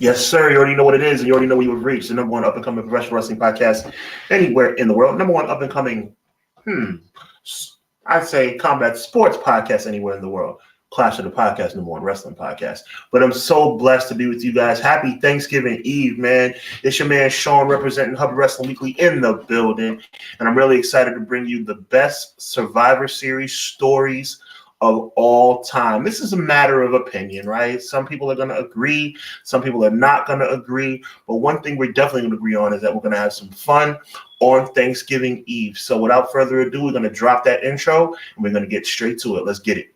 Yes, sir. You already know what it is, and you already know what you have reached. The number one up-and-coming professional wrestling podcast anywhere in the world. Number one up-and-coming, I'd say combat sports podcast anywhere in the world. Clash of the Podcast, number one wrestling podcast. But I'm so blessed to be with you guys. Happy Thanksgiving Eve, man. It's your man Sean representing Hubbard Wrestling Weekly in the building. And I'm really excited to bring you the best Survivor Series stories of all time. This is a matter of opinion, right? Some people are going to agree. Some people are not going to agree. But one thing we're definitely going to agree on is that we're going to have some fun on Thanksgiving Eve. So without further ado, we're going to drop that intro and we're going to get straight to it. Let's get it.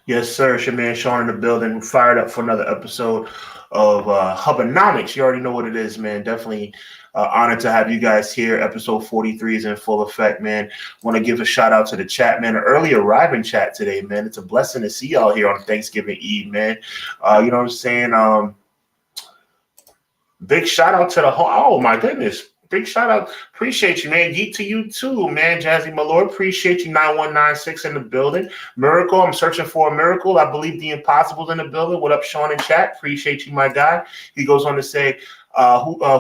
Yes, sir. It's your man Sean in the building. Fired up for another episode of HUBBanomics. You already know what it is, man. Definitely honored to have you guys here. Episode 43 is in full effect, man. Want to give a shout out to the chat, man. An early arriving chat today, man. It's a blessing to see y'all here on Thanksgiving Eve, man. You know what I'm saying? Big shout out to the whole. Oh my goodness. Big shout out. Appreciate you, man. Yeet to you too, man. Jazzy, my lord. Appreciate you. 9196 in the building. Miracle. I'm searching for a miracle. I believe the impossible's in the building. What up, Sean in chat? Appreciate you, my guy. He goes on to say,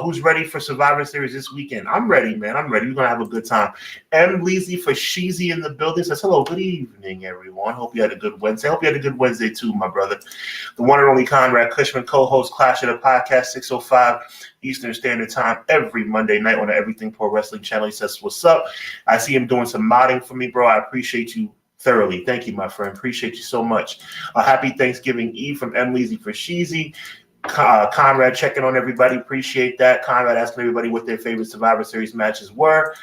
who's ready for Survivor Series this weekend? I'm ready, man. I'm ready. We're going to have a good time. M. Leezy for Sheezy in the building says, hello, good evening, everyone. Hope you had a good Wednesday. Hope you had a good Wednesday too, my brother. The one and only Conrad Cushman, co-host Clash of the Podcast, 605 Eastern Standard Time every Monday night on the Everything Pro Wrestling channel. He says, what's up? I see him doing some modding for me, bro. I appreciate you thoroughly. Thank you, my friend. Appreciate you so much. Happy Thanksgiving Eve from M. Leezy for Sheezy. Conrad checking on everybody. Appreciate that. Conrad asking everybody what their favorite Survivor Series matches were.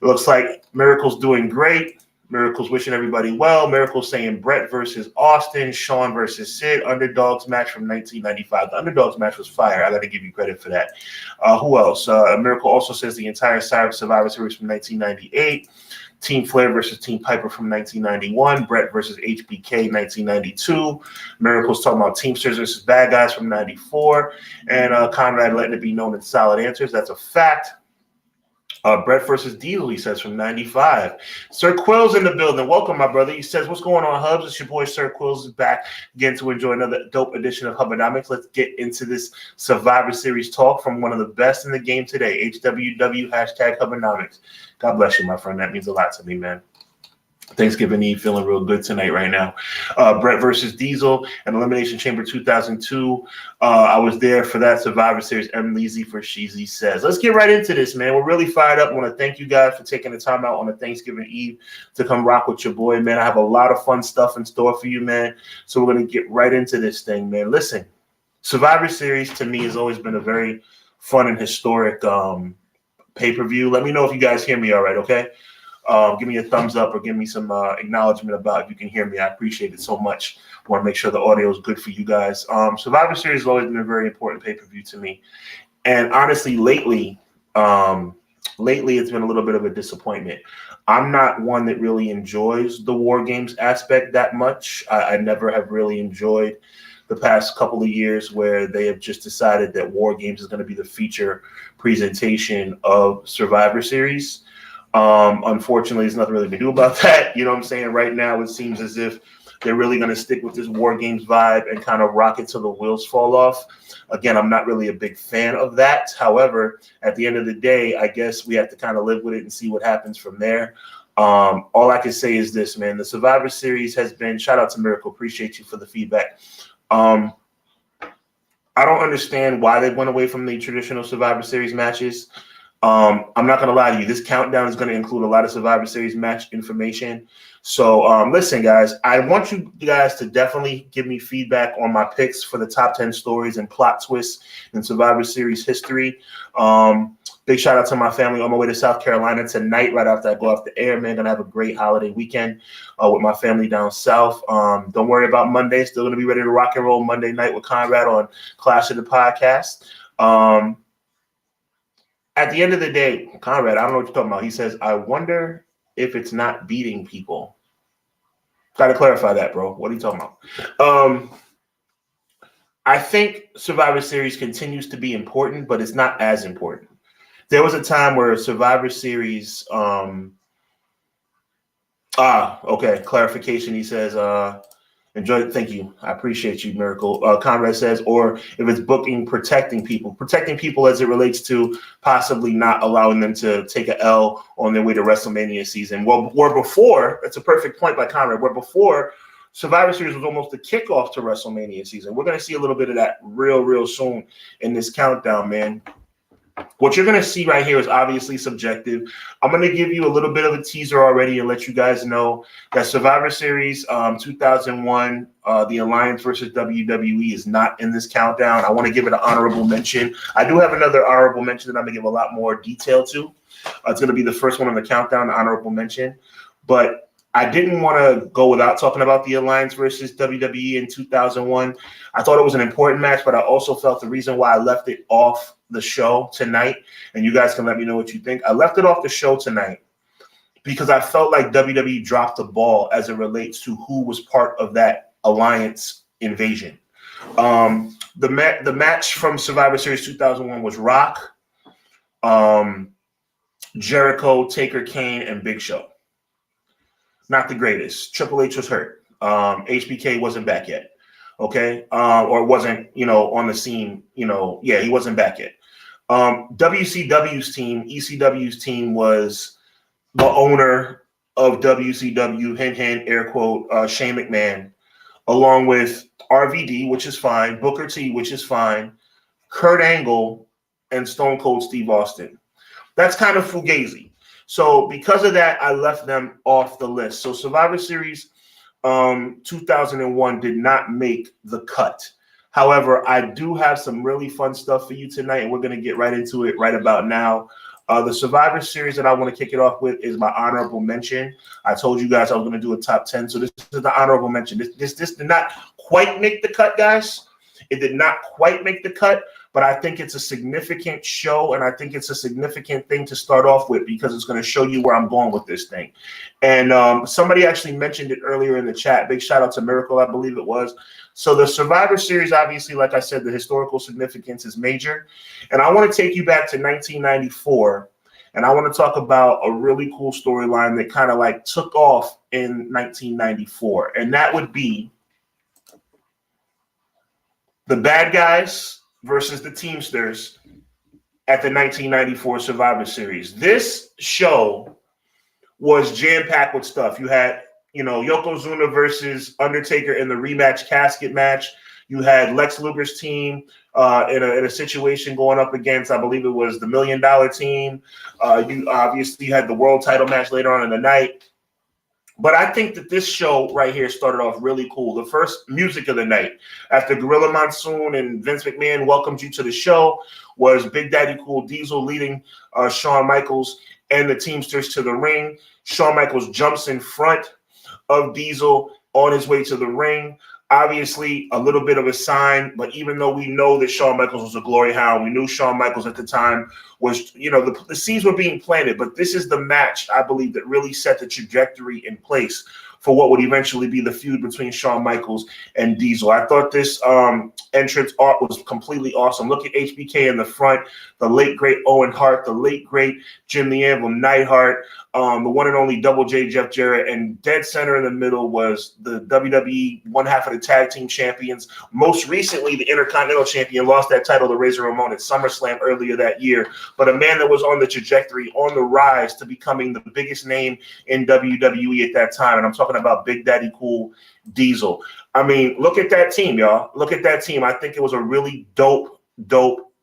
It looks like Miracle's doing great. Miracle's wishing everybody well. Miracle's saying Brett versus Austin, Sean versus Sid, Underdogs match from 1995. The Underdogs match was fire. I got to give you credit for that. Who else? Miracle also says the entire Survivor Series from 1998. Team Flair versus Team Piper from 1991. Brett versus HBK 1992. Miracle's talking about Teamsters versus Bad Guys from 94. And Conrad letting it be known in solid answers. That's a fact. Brett versus Diesel, he says, from 95. Sir Quill's in the building. Welcome, my brother. He says, what's going on, Hubs? It's your boy, Sir Quills, is back again to enjoy another dope edition of HUBBanomics. Let's get into this Survivor Series talk from one of the best in the game today, HWW, hashtag HUBBanomics. God bless you, my friend. That means a lot to me, man. Thanksgiving Eve, feeling real good tonight right now. Brett versus Diesel and Elimination Chamber 2002. I was there for that Survivor Series. M. Leezy for Sheezy says. Let's get right into this, man. We're really fired up. I want to thank you guys for taking the time out on a Thanksgiving Eve to come rock with your boy, man. I have a lot of fun stuff in store for you, man. So we're going to get right into this thing, man. Listen, Survivor Series to me has always been a very fun and historic pay-per-view. Let me know if you guys hear me all right, okay? Give me a thumbs up or give me some acknowledgement about if you can hear me. I appreciate it so much. I want to make sure the audio is good for you guys. Survivor Series has always been a very important pay-per-view to me. And honestly, lately it's been a little bit of a disappointment. I'm not one that really enjoys the War Games aspect that much. I never have really enjoyed the past couple of years where they have just decided that War Games is going to be the feature presentation of Survivor Series. Unfortunately, there's nothing really to do about that. You know what I'm saying? Right now, it seems as if they're really going to stick with this War Games vibe and kind of rock it till the wheels fall off. Again, I'm not really a big fan of that. However, at the end of the day, I guess we have to kind of live with it and see what happens from there. All I can say is this, man. The Survivor Series has been, shout out to Miracle. Appreciate you for the feedback. I don't understand why they went away from the traditional Survivor Series matches. I'm not going to lie to you. This countdown is going to include a lot of Survivor Series match information. So listen, guys, I want you guys to definitely give me feedback on my picks for the top 10 stories and plot twists in Survivor Series history. Big shout out to my family on my way to South Carolina tonight, right after I go off the air, man. Going to have a great holiday weekend with my family down south. Don't worry about Monday. Still going to be ready to rock and roll Monday night with Conrad on Clash of the Podcast. At the end of the day, Conrad, I don't know what you're talking about. He says, I wonder if it's not beating people. Got to clarify that, bro. What are you talking about? I think Survivor Series continues to be important, but it's not as important. There was a time where Survivor Series, okay, clarification. He says, enjoy it. Thank you. I appreciate you, Miracle. Conrad says, or if it's booking, protecting people as it relates to possibly not allowing them to take a L on their way to WrestleMania season. Well, where before, that's a perfect point by Conrad, where before Survivor Series was almost the kickoff to WrestleMania season. We're going to see a little bit of that real soon in this countdown, man. What you're going to see right here is obviously subjective. I'm going to give you a little bit of a teaser already and let you guys know that Survivor Series 2001, the Alliance versus WWE is not in this countdown. I want to give it an honorable mention. I do have another honorable mention that I'm going to give a lot more detail to. It's going to be the first one on the countdown, the honorable mention. But I didn't want to go without talking about the Alliance versus WWE in 2001. I thought it was an important match, but I also felt the reason why I left it off the show tonight, and you guys can let me know what you think. I left it off the show tonight because I felt like WWE dropped the ball as it relates to who was part of that Alliance invasion. The match from Survivor Series 2001 was Rock, Jericho, Taker, Kane, and Big Show. Not the greatest. Triple H was hurt. HBK wasn't back yet. Okay. Or wasn't, on the scene, he wasn't back yet. WCW's team, ECW's team was the owner of WCW, hint, air quote, Shane McMahon, along with RVD, which is fine, Booker T, which is fine, Kurt Angle, and Stone Cold Steve Austin. That's kind of fugazi. So because of that, I left them off the list. So Survivor Series 2001 did not make the cut. However, I do have some really fun stuff for you tonight, and we're going to get right into it right about now. The Survivor Series that I want to kick it off with is my honorable mention. I told you guys I was going to do a top 10, so this is the honorable mention. This did not quite make the cut, guys. It did not quite make the cut, but I think it's a significant show, and I think it's a significant thing to start off with because it's going to show you where I'm going with this thing. And somebody actually mentioned it earlier in the chat. Big shout out to Miracle, I believe it was. So the Survivor Series, obviously, like I said, the historical significance is major. And I want to take you back to 1994, and I want to talk about a really cool storyline that kind of like took off in 1994, and that would be the bad guys versus the Teamsters at the 1994 Survivor Series. This show was jam-packed with stuff. You had, Yokozuna versus Undertaker in the rematch casket match. You had Lex Luger's team in a situation going up against, I believe it was the $1 Million Team. You obviously had the world title match later on in the night. But I think that this show right here started off really cool. The first music of the night, after Gorilla Monsoon and Vince McMahon welcomed you to the show, was Big Daddy Cool Diesel leading Shawn Michaels and the Teamsters to the ring. Shawn Michaels jumps in front of Diesel on his way to the ring. Obviously, a little bit of a sign, but even though we know that Shawn Michaels was a glory hound, we knew Shawn Michaels at the time was, the seeds were being planted, but this is the match, I believe, that really set the trajectory in place for what would eventually be the feud between Shawn Michaels and Diesel. I thought this entrance art was completely awesome. Look at HBK in the front, the late, great Owen Hart, the late, great Jim the Anvil Neidhart, the one and only Double J Jeff Jarrett, and dead center in the middle was the WWE one half of the tag team champions. Most recently, the Intercontinental Champion lost that title to Razor Ramon at SummerSlam earlier that year, but a man that was on the trajectory, on the rise to becoming the biggest name in WWE at that time, and I'm talking about Big Daddy Cool Diesel. I mean, look at that team, y'all. Look at that team. I think it was a really dope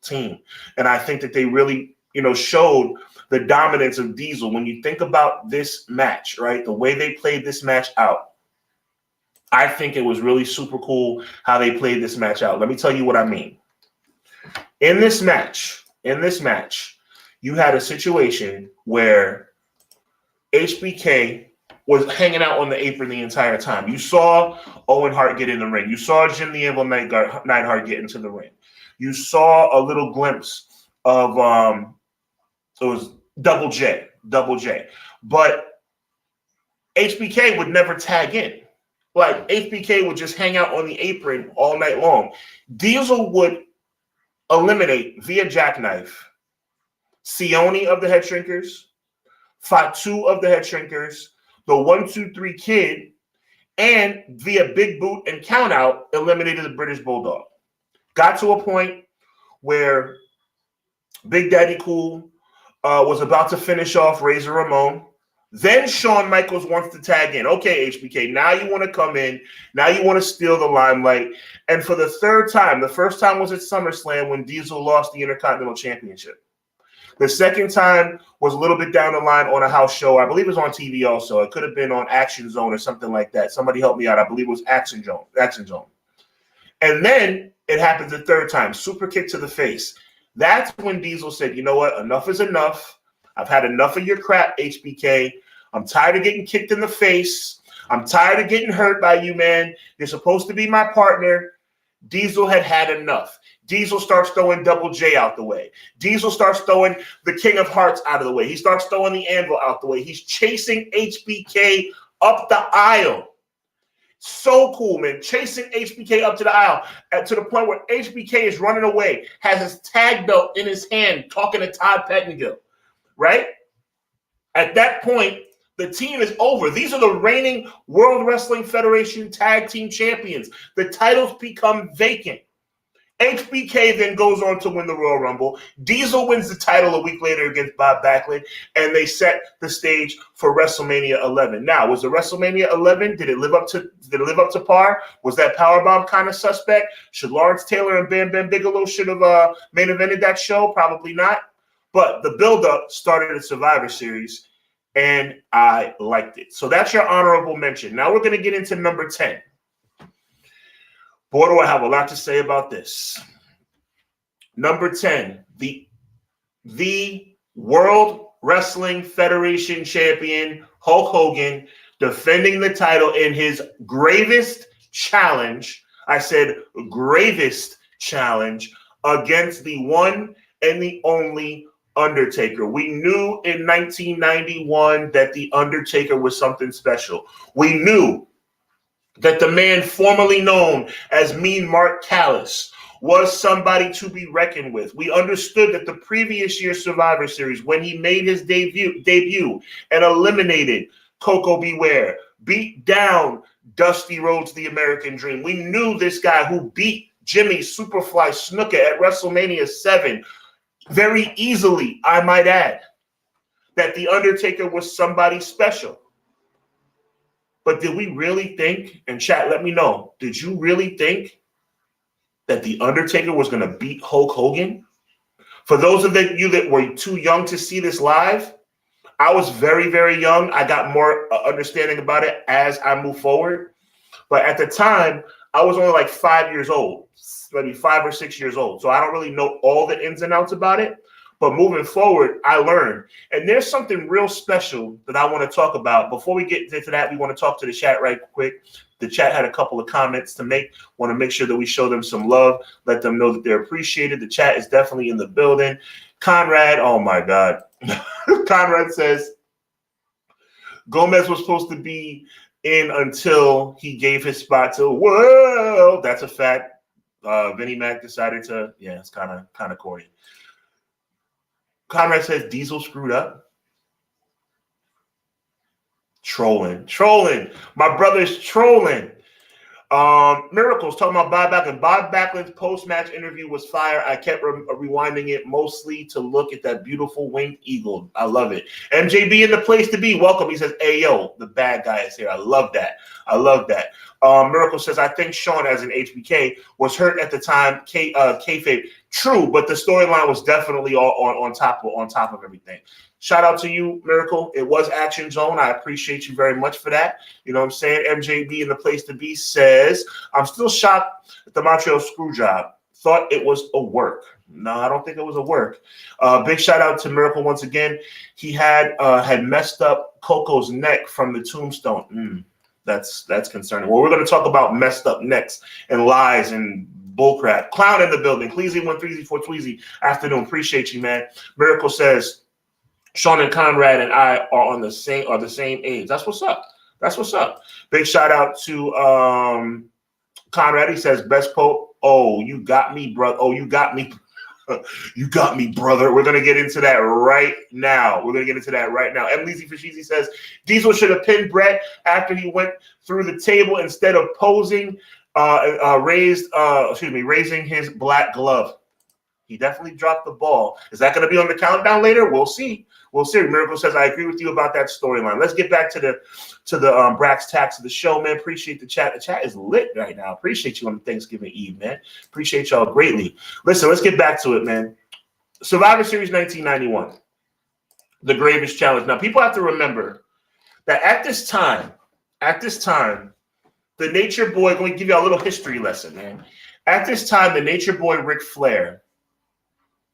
team, and I think that they really showed the dominance of Diesel. When you think about this match, right, the way they played this match out, I think it was really super cool how they played this match out. Let me tell you what I mean. In this match, you had a situation where HBK was hanging out on the apron the entire time. You saw Owen Hart get in the ring. You saw Jim the Anvil Neidhart get into the ring. You saw a little glimpse of it was Double J. But HBK would never tag in. Like, HBK would just hang out on the apron all night long. Diesel would eliminate via jackknife Sione of the Head Shrinkers, Fatu of the Head Shrinkers, the 1-2-3 Kid, and via Big Boot and Countout eliminated the British Bulldog. Got to a point where Big Daddy Cool was about to finish off Razor Ramon. Then Shawn Michaels wants to tag in. Okay, HBK, now you want to come in. Now you want to steal the limelight. And for the third time, the first time was at SummerSlam when Diesel lost the Intercontinental Championship. The second time was a little bit down the line on a house show. I believe it was on TV also. It could have been on Action Zone or something like that. Somebody help me out. I believe it was Action Zone. And then it happened the third time. Super kick to the face. That's when Diesel said, you know what? Enough is enough. I've had enough of your crap, HBK. I'm tired of getting kicked in the face. I'm tired of getting hurt by you, man. You're supposed to be my partner. Diesel had enough. Diesel starts throwing Double J out the way. Diesel starts throwing the King of Hearts out of the way. He starts throwing the Anvil out the way. He's chasing HBK up the aisle. So cool, man. Chasing HBK up to the aisle to the point where HBK is running away, has his tag belt in his hand, talking to Todd Pettengill, right? At that point, the team is over. These are the reigning World Wrestling Federation Tag Team Champions. The titles become vacant. HBK then goes on to win the Royal Rumble. Diesel wins the title a week later against Bob Backlund, and they set the stage for WrestleMania 11. Now, was the WrestleMania 11? Did it live up to par? Was that powerbomb kind of suspect? Should Lawrence Taylor and Bam Bam Bigelow should have main evented that show? Probably not. But the build-up started a Survivor Series, and I liked it. So that's your honorable mention. Now we're going to get into number 10. Boy, do I have a lot to say about this. Number 10, the World Wrestling Federation champion, Hulk Hogan, defending the title in his gravest challenge. I said gravest challenge against the one and the only Undertaker. We knew in 1991 that the Undertaker was something special. We knew that the man formerly known as Mean Mark Callis was somebody to be reckoned with. We understood that the previous year's Survivor Series, when he made his debut and eliminated Coco Beware, beat down Dusty Rhodes, the American Dream. We knew this guy who beat Jimmy Superfly Snuka at WrestleMania 7 very easily, I might add, that the Undertaker was somebody special. But did we really think, and chat, let me know, did you really think that the Undertaker was going to beat Hulk Hogan? For those of you that were too young to see this live, I was very, very young. I got more understanding about it as I move forward. But at the time, I was only like 5 years old, maybe 5 or 6 years old. So I don't really know all the ins and outs about it. But moving forward, I learned. And there's something real special that I want to talk about. Before we get into that, we want to talk to the chat right quick. The chat had a couple of comments to make. Want to make sure that we show them some love, let them know that they're appreciated. The chat is definitely in the building. Conrad, oh my God. Conrad says, Gomez was supposed to be in until he gave his spot to, well, that's a fact. Vinnie Mac decided to, yeah, it's kind of corny. Conrad says Diesel screwed up. Trolling. My brother's trolling. Miracles talking about Bob Backlund. Bob Backlund's post-match interview was fire. I kept rewinding it mostly to look at that beautiful winged eagle. I love it. MJB in the place to be. Welcome. He says, "Hey yo, the bad guy is here." I love that. I love that. Miracle says, "I think Sean, as an HBK, was hurt at the time. Kayfabe. True, but the storyline was definitely all on top of everything." Shout out to you, Miracle. It was Action Zone. I appreciate you very much for that. You know what I'm saying? MJB in the place to be says, "I'm still shocked at the Montreal screw job. Thought it was a work." No, I don't think it was a work. Big shout out to Miracle once again. He had messed up Coco's neck from the tombstone. That's concerning. Well, we're going to talk about messed up necks and lies and bullcrap. Clown in the building. Cleasy 13Z for Tweezy. Afternoon. Appreciate you, man. Miracle says, "Sean and Conrad and I are the same age." That's what's up. That's what's up. Big shout out to Conrad. He says, "Best Pope. Oh, you got me, brother. Oh, you got me." You got me, brother. We're going to get into that right now. Emily Fashizi says, "Diesel should have pinned Brett after he went through the table instead of raising his black glove." He definitely dropped the ball. Is that going to be on the countdown later? We'll see. Miracle says, "I agree with you about that storyline." Let's get back to the brass tacks of the show, man. Appreciate the chat. The chat is lit right now. Appreciate you on Thanksgiving Eve, man. Appreciate y'all greatly. Listen, let's get back to it, man. Survivor Series 1991, the gravest challenge. Now, people have to remember that at this time, the Nature Boy, I'm going to give you a little history lesson, man. At this time, the Nature Boy Ric Flair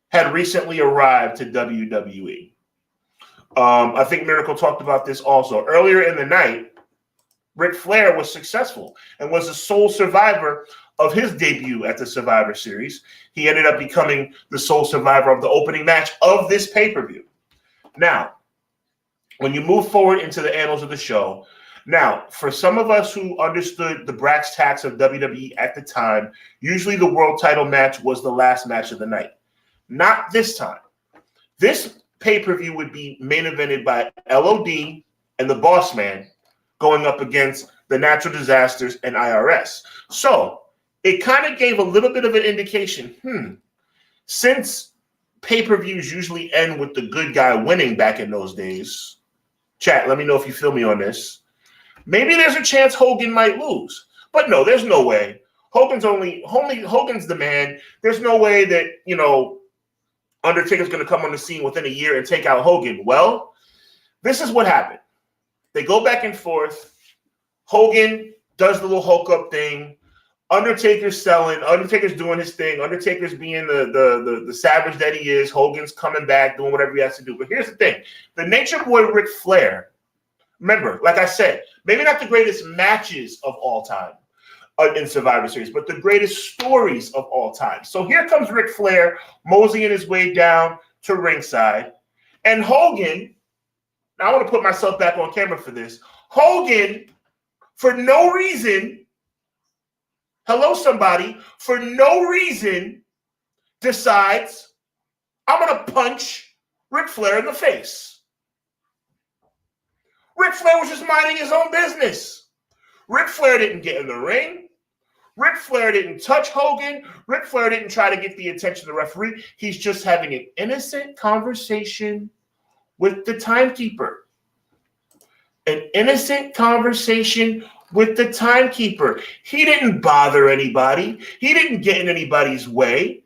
had recently arrived to WWE. I think Miracle talked about this also. Earlier in the night, Ric Flair was successful and was the sole survivor of his debut at the Survivor Series. He ended up becoming the sole survivor of the opening match of this pay-per-view. Now, when you move forward into the annals of the show, now, for some of us who understood the brass tacks of WWE at the time, usually the world title match was the last match of the night. Not this time. This pay-per-view would be main evented by LOD and the Boss Man going up against the Natural Disasters and IRS. So it kind of gave a little bit of an indication, since pay-per-views usually end with the good guy winning back in those days, chat, let me know if you feel me on this, maybe there's a chance Hogan might lose. But no, there's no way. Hogan's the man. There's no way that, Undertaker's going to come on the scene within a year and take out Hogan. Well, this is what happened. They go back and forth. Hogan does the little Hulk up thing. Undertaker's selling. Undertaker's doing his thing. Undertaker's being the savage that he is. Hogan's coming back, doing whatever he has to do. But here's the thing. The Nature Boy Ric Flair, remember, like I said, maybe not the greatest matches of all time in Survivor Series, but the greatest stories of all time. So here comes Ric Flair moseying his way down to ringside. And Hogan, now I want to put myself back on camera for this. Hogan, for no reason, for no reason, decides, I'm going to punch Ric Flair in the face. Ric Flair was just minding his own business. Ric Flair didn't get in the ring. Ric Flair didn't touch Hogan. Ric Flair didn't try to get the attention of the referee. He's just having an innocent conversation with the timekeeper. An innocent conversation with the timekeeper. He didn't bother anybody. He didn't get in anybody's way.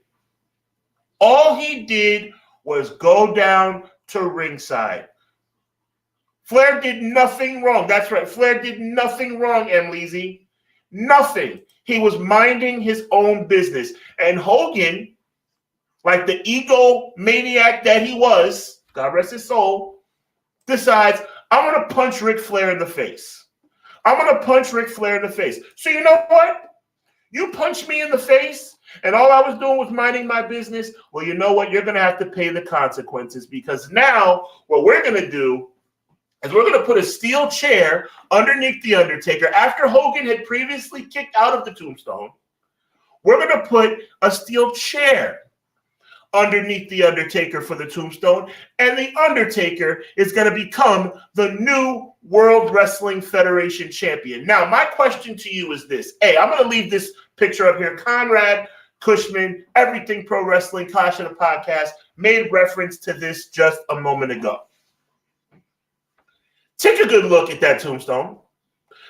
All he did was go down to ringside. Flair did nothing wrong. That's right. Flair did nothing wrong, Emleezy. Nothing. He was minding his own business. And Hogan, like the egomaniac that he was, God rest his soul, decides, I'm going to punch Ric Flair in the face. I'm going to punch Ric Flair in the face. So you know what? You punched me in the face, and all I was doing was minding my business. Well, you know what? You're going to have to pay the consequences, because now what we're going to do is we're going to put a steel chair underneath the Undertaker. After Hogan had previously kicked out of the tombstone, we're going to put a steel chair underneath the Undertaker for the tombstone, and the Undertaker is going to become the new World Wrestling Federation champion. Now, my question to you is this. Hey, I'm going to leave this picture up here. Conrad Cushman, Everything Pro Wrestling, Clash of the Podcast, made reference to this just a moment ago. Take a good look at that tombstone.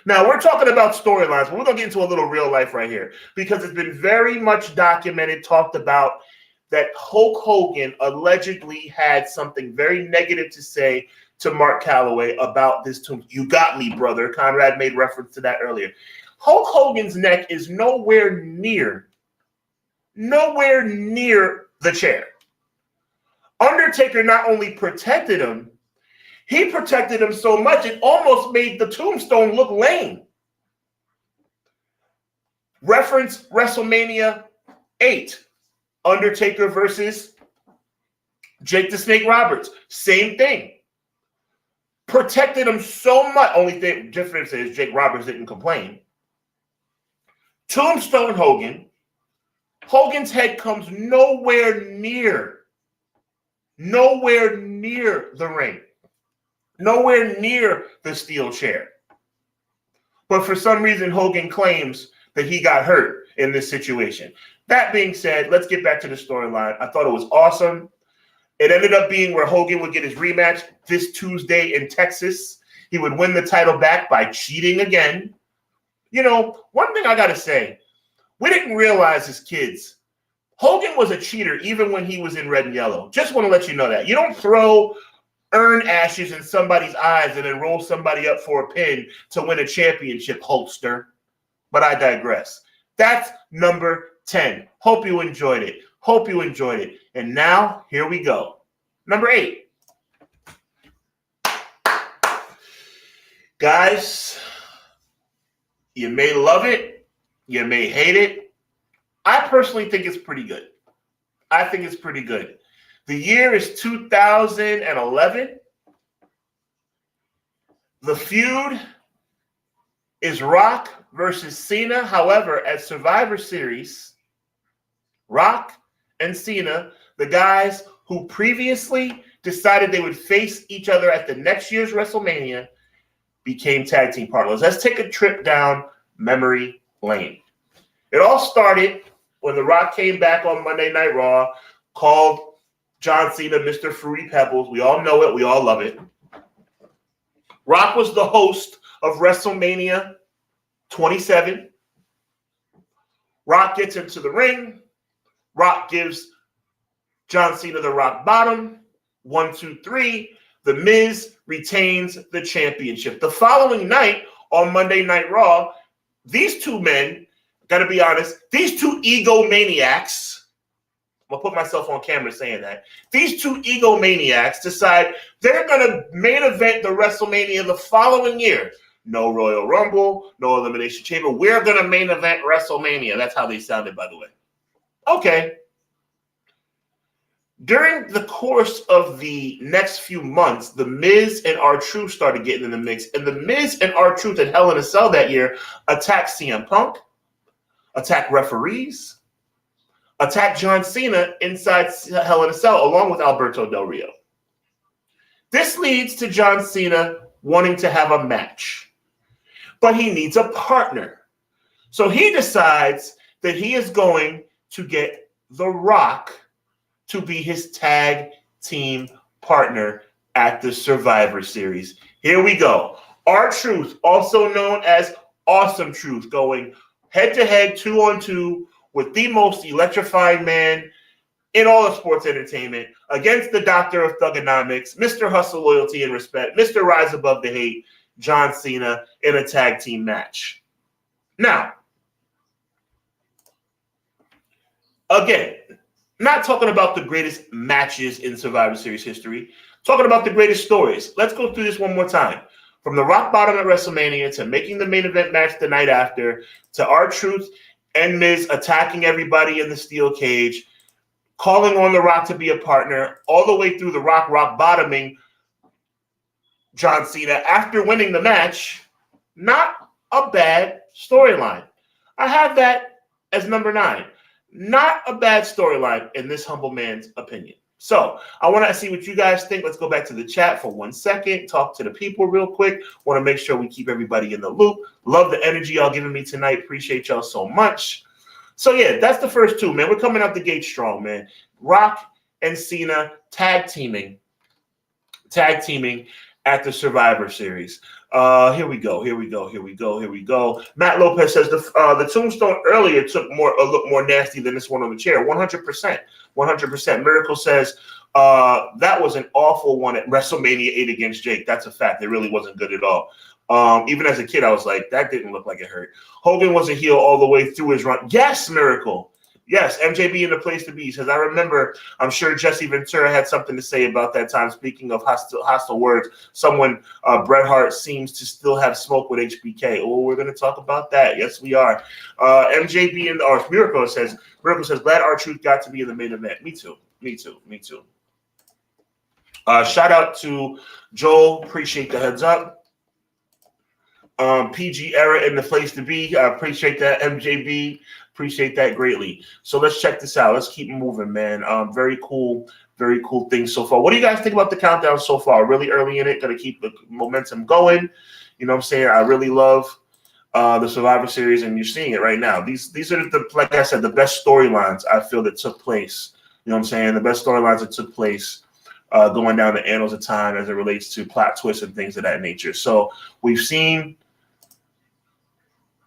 Now, we're talking about storylines, but we're going to get into a little real life right here because it's been very much documented, talked about, that Hulk Hogan allegedly had something very negative to say to Mark Calloway about this tomb. You got me, brother. Conrad made reference to that earlier. Hulk Hogan's neck is nowhere near the chair. Undertaker not only protected him, he protected him so much it almost made the tombstone look lame. Reference WrestleMania 8, Undertaker versus Jake the Snake Roberts. Same thing. Protected him so much. Only thing difference is Jake Roberts didn't complain. Tombstone Hogan. Hogan's head comes nowhere near the ring. Nowhere near the steel chair. But for some reason, Hogan claims that he got hurt in this situation. That being said, let's get back to the storyline. I thought it was awesome. It ended up being where Hogan would get his rematch this Tuesday in Texas. He would win the title back by cheating again. You know, one thing I got to say, we didn't realize as kids, Hogan was a cheater even when he was in red and yellow. Just want to let you know that. You don't throw urn ashes in somebody's eyes and then roll somebody up for a pin to win a championship, Hulkster. But I digress. That's number 10. Hope you enjoyed it. And now, here we go. Number 8. Guys, you may love it. You may hate it. I personally think it's pretty good. The year is 2011. The feud is Rock versus Cena. However, at Survivor Series, Rock and Cena, the guys who previously decided they would face each other at the next year's WrestleMania, became tag team partners. Let's take a trip down memory lane. It all started when The Rock came back on Monday Night Raw, called John Cena Mr. Fruity Pebbles. We all know it. We all love it. Rock was the host of WrestleMania 27. Rock gets into the ring. Rock gives John Cena the rock bottom. 1, 2, 3. The Miz retains the championship. The following night on Monday Night Raw, these two men, gotta be honest, these two egomaniacs, I'm gonna put myself on camera saying that, these two egomaniacs decide they're gonna main event the WrestleMania the following year. No Royal Rumble, no Elimination Chamber. We're gonna main event WrestleMania. That's how they sounded, by the way. Okay. During the course of the next few months, The Miz and R-Truth started getting in the mix. And The Miz and R-Truth at Hell in a Cell that year attacked CM Punk, attacked referees, attacked John Cena inside Hell in a Cell, along with Alberto Del Rio. This leads to John Cena wanting to have a match. But he needs a partner. So he decides that he is going to get The Rock to be his tag team partner at the Survivor Series. Here we go. R-Truth, also known as Awesome Truth, going head-to-head, 2-on-2 with the most electrifying man in all of sports entertainment against the Doctor of Thugonomics, Mr. Hustle, Loyalty, and Respect, Mr. Rise Above the Hate, John Cena, in a tag team match. Now, again, not talking about the greatest matches in Survivor Series history, talking about the greatest stories. Let's go through this one more time. From the rock bottom at WrestleMania to making the main event match the night after, to R-Truth and Miz attacking everybody in the steel cage, calling on The Rock to be a partner, all the way through The Rock bottoming John Cena after winning the match. Not a bad storyline. I have that as number 9. Not a bad storyline in this humble man's opinion. So I want to see what you guys think. Let's go back to the chat for 1 second. Talk to the people real quick. Want to make sure we keep everybody in the loop. Love the energy y'all giving me tonight. Appreciate y'all so much. So yeah, that's the first two, man. We're coming out the gate strong, man. Rock and Cena tag teaming at the Survivor Series. Here we go. Matt Lopez says the tombstone earlier looked more nasty than this one on the chair. 100%. Miracle says that was an awful one at WrestleMania 8 against Jake. That's a fact. It really wasn't good at all. Even as a kid, I was like, that didn't look like it hurt. Hogan was a heel all the way through his run. Yes, Miracle. Yes, MJB in the place to be. He says, I remember, I'm sure Jesse Ventura had something to say about that time. Speaking of hostile words, Bret Hart seems to still have smoke with HBK. Oh, we're going to talk about that. Yes, we are. MJB Miracle says, glad R-Truth got to be in the main event. Me too. Shout out to Joel. Appreciate the heads up. PG Era in the place to be. I appreciate that, MJB. Appreciate that greatly. So let's check this out. Let's keep moving, man. Very cool things so far. What do you guys think about the countdown so far? Really early in it, gonna keep the momentum going. You know what I'm saying? I really love the Survivor Series, and you're seeing it right now. These are like I said, the best storylines I feel that took place. You know what I'm saying? The best storylines that took place going down the annals of time as it relates to plot twists and things of that nature. So we've seen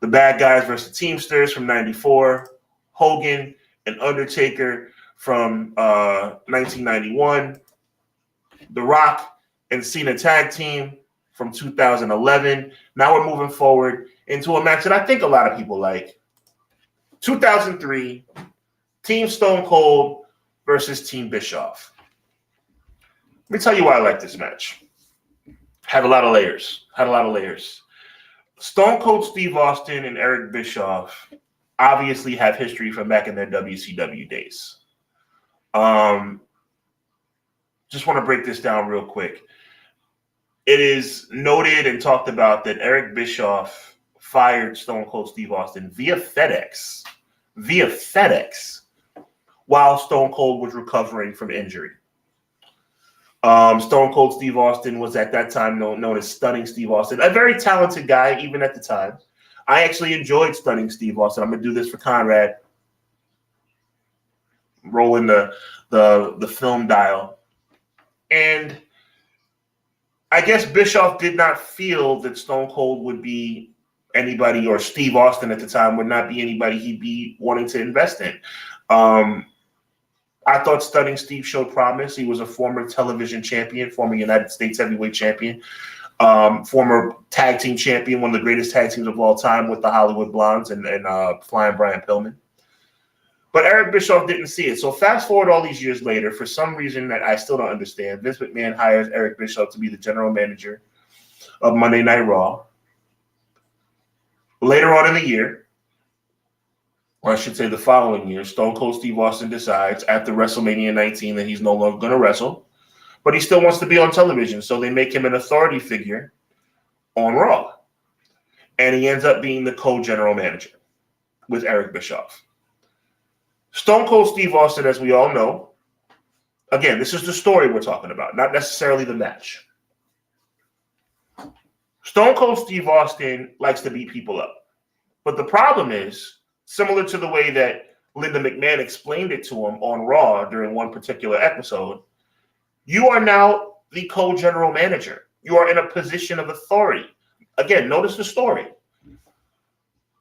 the Bad Guys versus the Teamsters from 94, Hogan and Undertaker from 1991, The Rock and Cena tag team from 2011. Now we're moving forward into a match that I think a lot of people like. 2003, Team Stone Cold versus Team Bischoff. Let me tell you why I like this match. Had a lot of layers. Stone Cold Steve Austin and Eric Bischoff obviously have history from back in their WCW days. Just want to break this down real quick. It is noted and talked about that Eric Bischoff fired Stone Cold Steve Austin via FedEx, while Stone Cold was recovering from injury. Stone Cold Steve Austin was at that time known as Stunning Steve Austin, a very talented guy even at the time. I actually enjoyed Stunning Steve Austin. I'm going to do this for Conrad. Rolling the film dial. And I guess Bischoff did not feel that Stone Cold would be anybody, or Steve Austin at the time would not be anybody he'd be wanting to invest in. I thought Stunning Steve showed promise. He was a former television champion, former United States heavyweight champion, former tag team champion, one of the greatest tag teams of all time with the Hollywood Blondes and Flying Brian Pillman. But Eric Bischoff didn't see it. So fast forward all these years later, for some reason that I still don't understand, Vince McMahon hires Eric Bischoff to be the general manager of Monday Night Raw. Later on in the year, or I should say the following year, Stone Cold Steve Austin decides after WrestleMania 19 that he's no longer going to wrestle, but he still wants to be on television. So they make him an authority figure on Raw. And he ends up being the co-general manager with Eric Bischoff. Stone Cold Steve Austin, as we all know, again, this is the story we're talking about, not necessarily the match. Stone Cold Steve Austin likes to beat people up. But the problem is, similar to the way that Linda McMahon explained it to him on Raw during one particular episode, you are now the co-general manager. You are in a position of authority. Again, notice the story.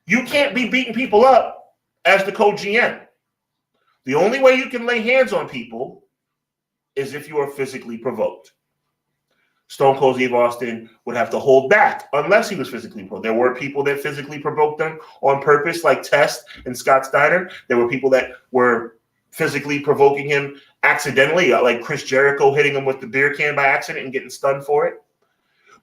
You can't be beating people up as the co-GM. The only way you can lay hands on people is if you are physically provoked. Stone Cold Steve Austin would have to hold back unless he was physically provoked. There were people that physically provoked him on purpose, like Test and Scott Steiner. There were people that were physically provoking him accidentally, like Chris Jericho hitting him with the beer can by accident and getting stunned for it.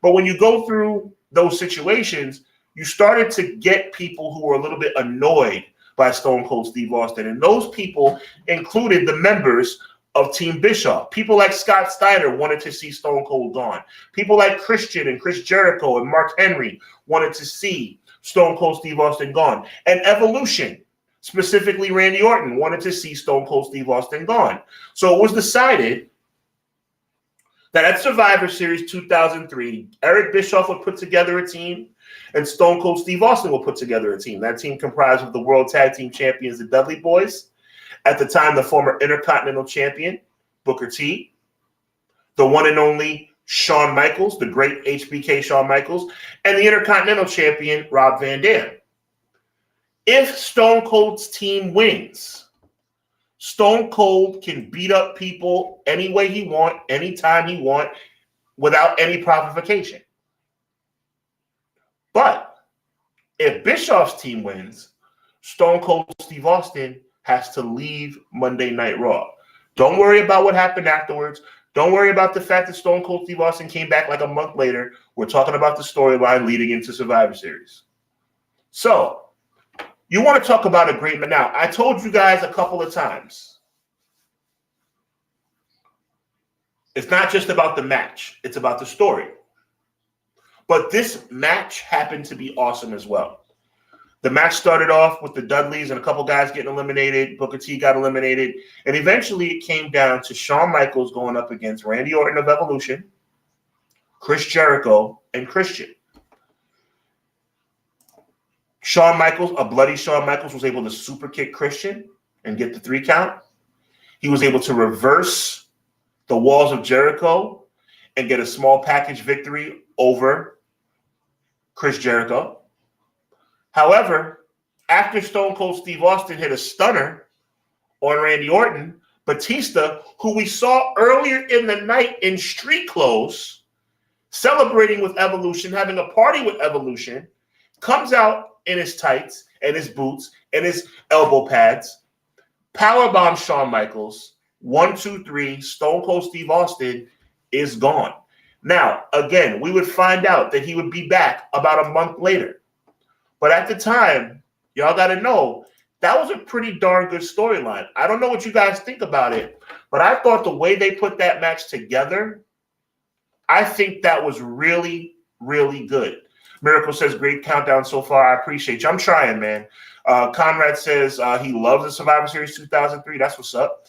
But when you go through those situations, you started to get people who were a little bit annoyed by Stone Cold Steve Austin. And those people included the members of Team Bischoff. People like Scott Steiner wanted to see Stone Cold gone. People like Christian and Chris Jericho and Mark Henry wanted to see Stone Cold Steve Austin gone. And Evolution, specifically Randy Orton, wanted to see Stone Cold Steve Austin gone. So it was decided that at Survivor Series 2003, Eric Bischoff would put together a team and Stone Cold Steve Austin will put together a team. That team comprised of the World Tag Team Champions, the Dudley Boys, at the time the former Intercontinental Champion, Booker T, the one and only Shawn Michaels, the great HBK Shawn Michaels, and the Intercontinental Champion, Rob Van Dam. If Stone Cold's team wins, Stone Cold can beat up people any way he want, anytime he want, without any provocation. But if Bischoff's team wins, Stone Cold Steve Austin has to leave Monday Night Raw. Don't worry about what happened afterwards. Don't worry about the fact that Stone Cold Steve Austin came back like a month later. We're talking about the storyline leading into Survivor Series. So, you want to talk about a great man. Now, I told you guys a couple of times, it's not just about the match. It's about the story. But this match happened to be awesome as well. The match started off with the Dudleys and a couple guys getting eliminated. Booker T got eliminated. And eventually it came down to Shawn Michaels going up against Randy Orton of Evolution, Chris Jericho, and Christian. Shawn Michaels, a bloody Shawn Michaels, was able to super kick Christian and get the 3 count. He was able to reverse the walls of Jericho and get a small package victory over Chris Jericho. However, after Stone Cold Steve Austin hit a stunner on Randy Orton, Batista, who we saw earlier in the night in street clothes, celebrating with Evolution, having a party with Evolution, comes out in his tights and his boots and his elbow pads, powerbomb Shawn Michaels, 1, 2, 3, Stone Cold Steve Austin is gone. Now, again, we would find out that he would be back about a month later. But at the time, y'all got to know, that was a pretty darn good storyline. I don't know what you guys think about it, but I thought the way they put that match together, I think that was really, really good. Miracle says, great countdown so far. I appreciate you. I'm trying, man. Conrad says he loves the Survivor Series 2003. That's what's up.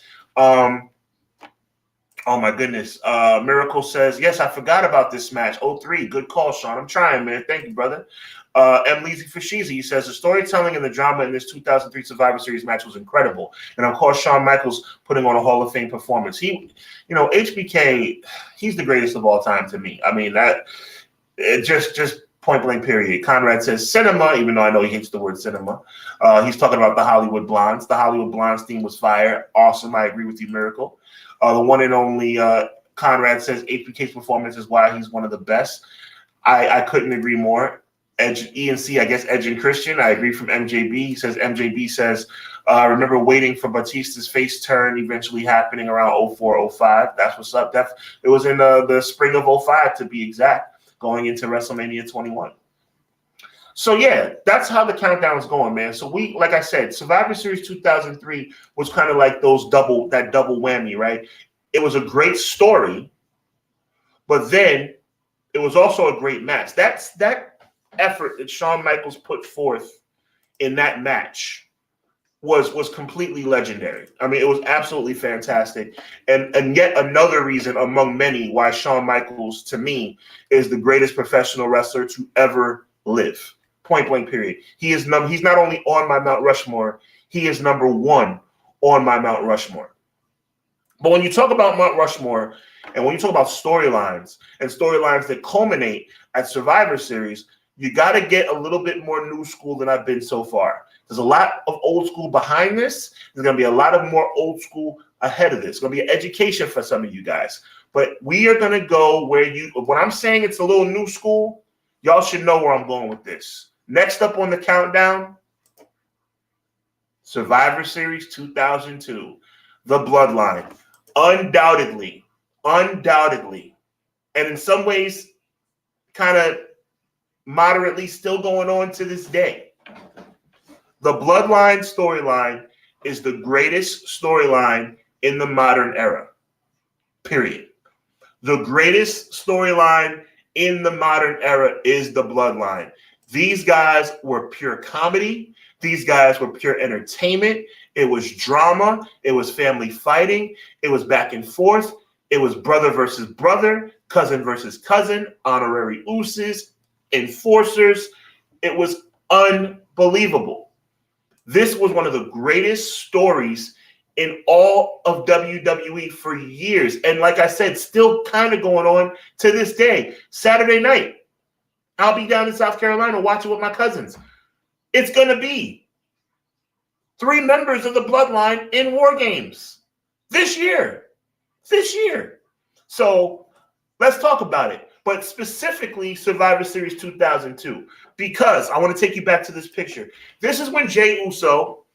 Oh, my goodness. Miracle says, yes, I forgot about this match. 03. Good call, Sean. I'm trying, man. Thank you, brother. M. Leezy Fashizi says, the storytelling and the drama in this 2003 Survivor Series match was incredible. And, of course, Shawn Michaels putting on a Hall of Fame performance. HBK, he's the greatest of all time to me. I mean, just point blank period. Conrad says cinema, even though I know he hates the word cinema. He's talking about the Hollywood Blondes. The Hollywood Blondes theme was fire. Awesome. I agree with you, Miracle. The one and only Conrad says HBK's performance is why he's one of the best. I couldn't agree more. Edge, ENC, I guess Edge and Christian. I agree from MJB. He says, MJB says, I remember waiting for Batista's face turn eventually happening around 04, 05. That's what's up. It was in the spring of 05 to be exact, going into WrestleMania 21. So, yeah, that's how the countdown is going, man. So, like I said, Survivor Series 2003 was kind of like that double whammy, right? It was a great story, but then it was also a great match. That effort that Shawn Michaels put forth in that match was completely legendary. I mean, it was absolutely fantastic. And yet another reason among many why Shawn Michaels, to me, is the greatest professional wrestler to ever live. Point blank period. He's not only on my Mount Rushmore, he is number 1 on my Mount Rushmore. But when you talk about Mount Rushmore, and when you talk about storylines and storylines that culminate at Survivor Series, you got to get a little bit more new school than I've been so far. There's a lot of old school behind this. There's going to be a lot of more old school ahead of this. It's going to be an education for some of you guys. But we are going to go when I'm saying it's a little new school, y'all should know where I'm going with this. Next up on the countdown, Survivor Series 2002, The Bloodline. Undoubtedly, and in some ways, kind of moderately still going on to this day. The Bloodline storyline is the greatest storyline in the modern era, period. The greatest storyline in the modern era is the Bloodline. These guys were pure comedy. These guys were pure entertainment. It was drama. It was family fighting. It was back and forth. It was brother versus brother, cousin versus cousin, honorary ooses, enforcers. It was unbelievable. This was one of the greatest stories in all of WWE for years. And like I said, still kind of going on to this day. Saturday night, I'll be down in South Carolina watching with my cousins. It's going to be 3 members of the bloodline in War Games this year. So let's talk about it. But specifically Survivor Series 2002, because I want to take you back to this picture. This is when Jey Uso,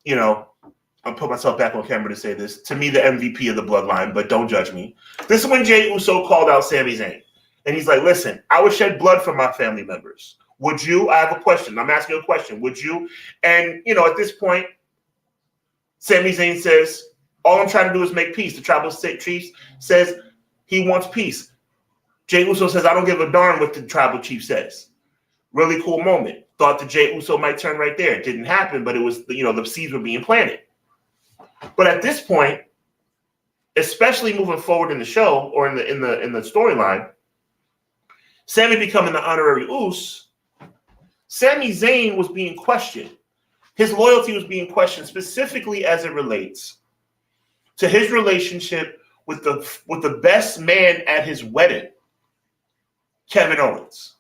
I'll put myself back on camera to say this, to me, the MVP of the bloodline, but don't judge me. This is when Jey Uso called out Sami Zayn. And he's like, listen, I would shed blood for my family members. Would you? I have a question. I'm asking a question. Would you? And, at this point, Sami Zayn says, all I'm trying to do is make peace. The Tribal Chief says he wants peace. Jey Uso says, I don't give a darn what the Tribal Chief says. Really cool moment. Thought that Jey Uso might turn right there. It didn't happen, but it was, the seeds were being planted. But at this point, especially moving forward in the show or in the storyline, Sami becoming the honorary Uso, Sami Zayn was being questioned. His loyalty was being questioned, specifically as it relates to his relationship with the best man at his wedding, Kevin Owens.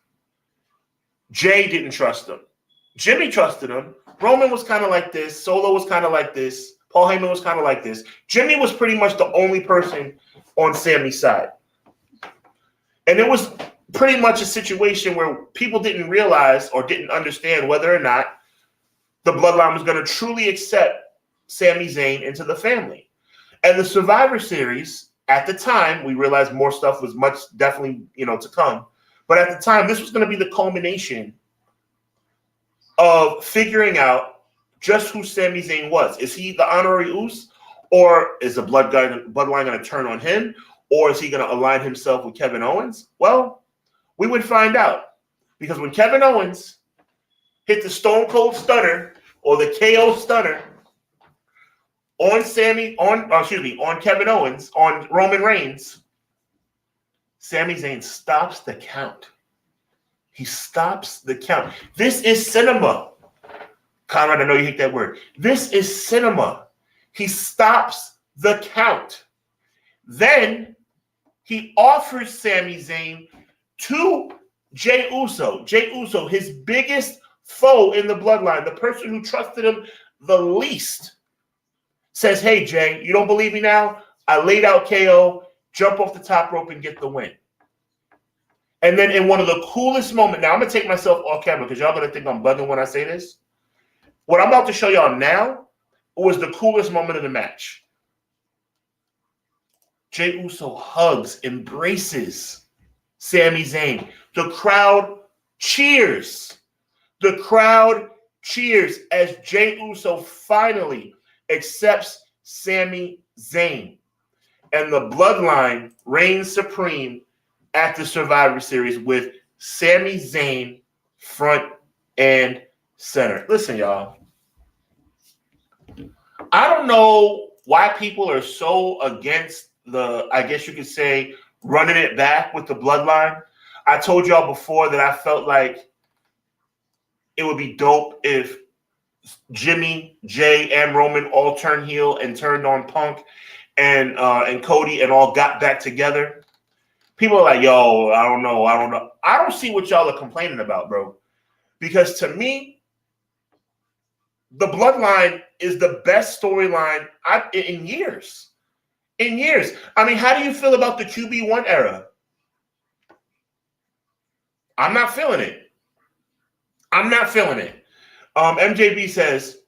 Jay didn't trust him. Jimmy trusted him. Roman was kind of like this. Solo was kind of like this. Paul Heyman was kind of like this. Jimmy was pretty much the only person on Sami's side. And it was pretty much a situation where people didn't realize or didn't understand whether or not the bloodline was going to truly accept Sami Zayn into the family. And the Survivor Series, at the time, we realized more stuff was definitely, to come. But at the time, this was going to be the culmination of figuring out just who Sami Zayn was. Is he the honorary Uso, or is the bloodline going to turn on him, or is he going to align himself with Kevin Owens? Well, we would find out, because when Kevin Owens hit the Stone Cold Stunner or the KO Stunner on Kevin Owens, on Roman Reigns, Sami Zayn stops the count. He stops the count. This is cinema. Conrad, I know you hate that word. This is cinema. He stops the count. Then he offers Sami Zayn to Jey Uso. Jey Uso, his biggest foe in the bloodline, the person who trusted him the least, says, hey, Jey, you don't believe me now? I laid out KO, jump off the top rope and get the win. And then in one of the coolest moments, now I'm going to take myself off camera because y'all going to think I'm bugging when I say this. What I'm about to show y'all now was the coolest moment of the match. Jey Uso hugs, embraces Sami Zayn. The crowd cheers. The crowd cheers as Jey Uso finally accepts Sami Zayn. And the bloodline reigns supreme at the Survivor Series with Sami Zayn front and center. Listen, y'all. I don't know why people are so against I guess you could say, running it back with the bloodline. I told y'all before that I felt like it would be dope if Jimmy, Jay, and Roman all turned heel and turned on Punk and Cody and all got back together. People are like, yo, I don't know. I don't see what y'all are complaining about, bro. Because to me, the bloodline is the best storyline in years. In years. I mean, how do you feel about the QB1 era? I'm not feeling it. MJB says,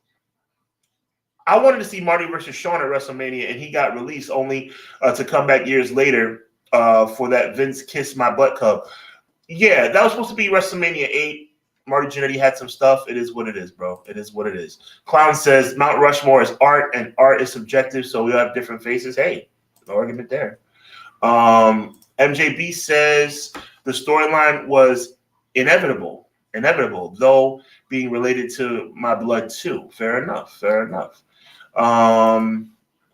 I wanted to see Marty versus Shawn at WrestleMania, and he got released only to come back years later for that Vince Kiss My Butt Cup. Yeah, that was supposed to be WrestleMania 8. Marty Jannetty had some stuff. It is what it is, bro. It is what it is. Clown says Mount Rushmore is art, and art is subjective, so we have different faces. Hey, no argument there. MJB says the storyline was inevitable, though being related to my blood too. Fair enough.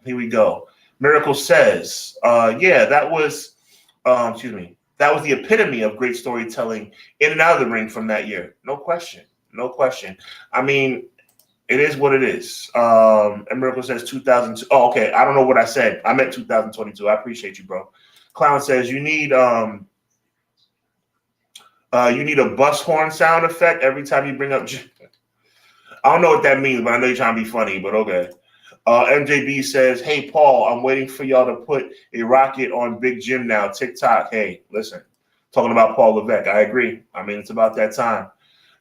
Here we go. Miracle says, yeah, that was, that was the epitome of great storytelling in and out of the ring from that year. No question. I mean, it is what it is. And Miracle says 2002. Oh, okay. I don't know what I said. I meant 2022. I appreciate you, bro. Clown says you need a bus horn sound effect every time you bring up. I don't know what that means, but I know you're trying to be funny. But okay. MJB says, "Hey Paul, I'm waiting for y'all to put a rocket on Big Jim now. TikTok. Hey, listen, talking about Paul Levesque. I agree. I mean, it's about that time.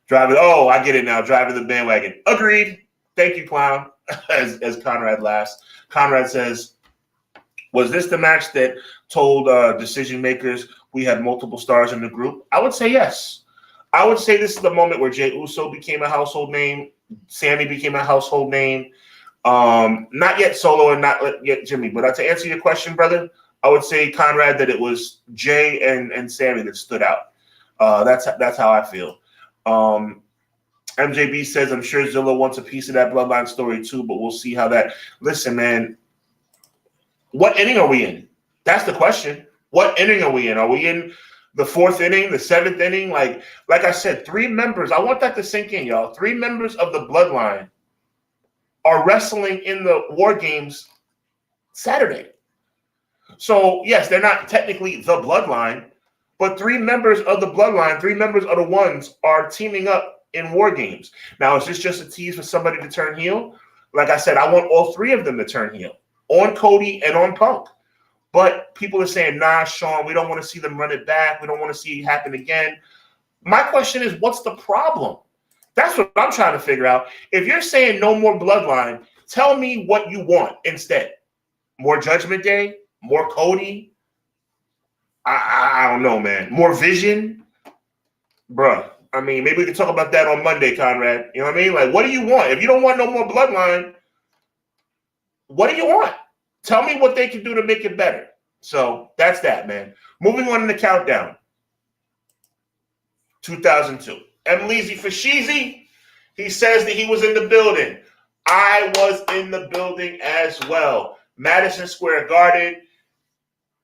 Driving. Oh, I get it now. Driving the bandwagon. Agreed. Thank you, Clown." As Conrad laughs. Conrad says, "Was this the match that told decision makers we had multiple stars in the group?" I would say yes. I would say this is the moment where Jey Uso became a household name. Sammy became a household name. Not yet Solo and not yet Jimmy. But to answer your question, brother, I would say, Conrad, that it was Jay and Sammy that stood out. That's how I feel. MJB says, "I'm sure Zilla wants a piece of that bloodline story too, but we'll see how that." Listen, man, what inning are we in? That's the question. What inning are we in? Are we in the 4th inning, the 7th inning? Like I said, 3 members. I want that to sink in, y'all. 3 members of the bloodline are wrestling in the War Games Saturday. So, yes, they're not technically the bloodline, but 3 members of the bloodline, 3 members of the ones are teaming up in War Games. Now, is this just a tease for somebody to turn heel? Like I said, I want all 3 of them to turn heel on Cody and on Punk. But people are saying, nah, Sean, we don't want to see them run it back. We don't want to see it happen again. My question is, what's the problem? That's what I'm trying to figure out. If you're saying no more bloodline, tell me what you want instead. More Judgment Day? More Cody? I don't know, man. More Vision? Bruh. I mean, maybe we can talk about that on Monday, Conrad. You know what I mean? Like, what do you want? If you don't want no more bloodline, what do you want? Tell me what they can do to make it better. So that's that, man. Moving on in the countdown. 2002. Emleezy Fashizi, he says that he was in the building. I was in the building as well. Madison Square Garden,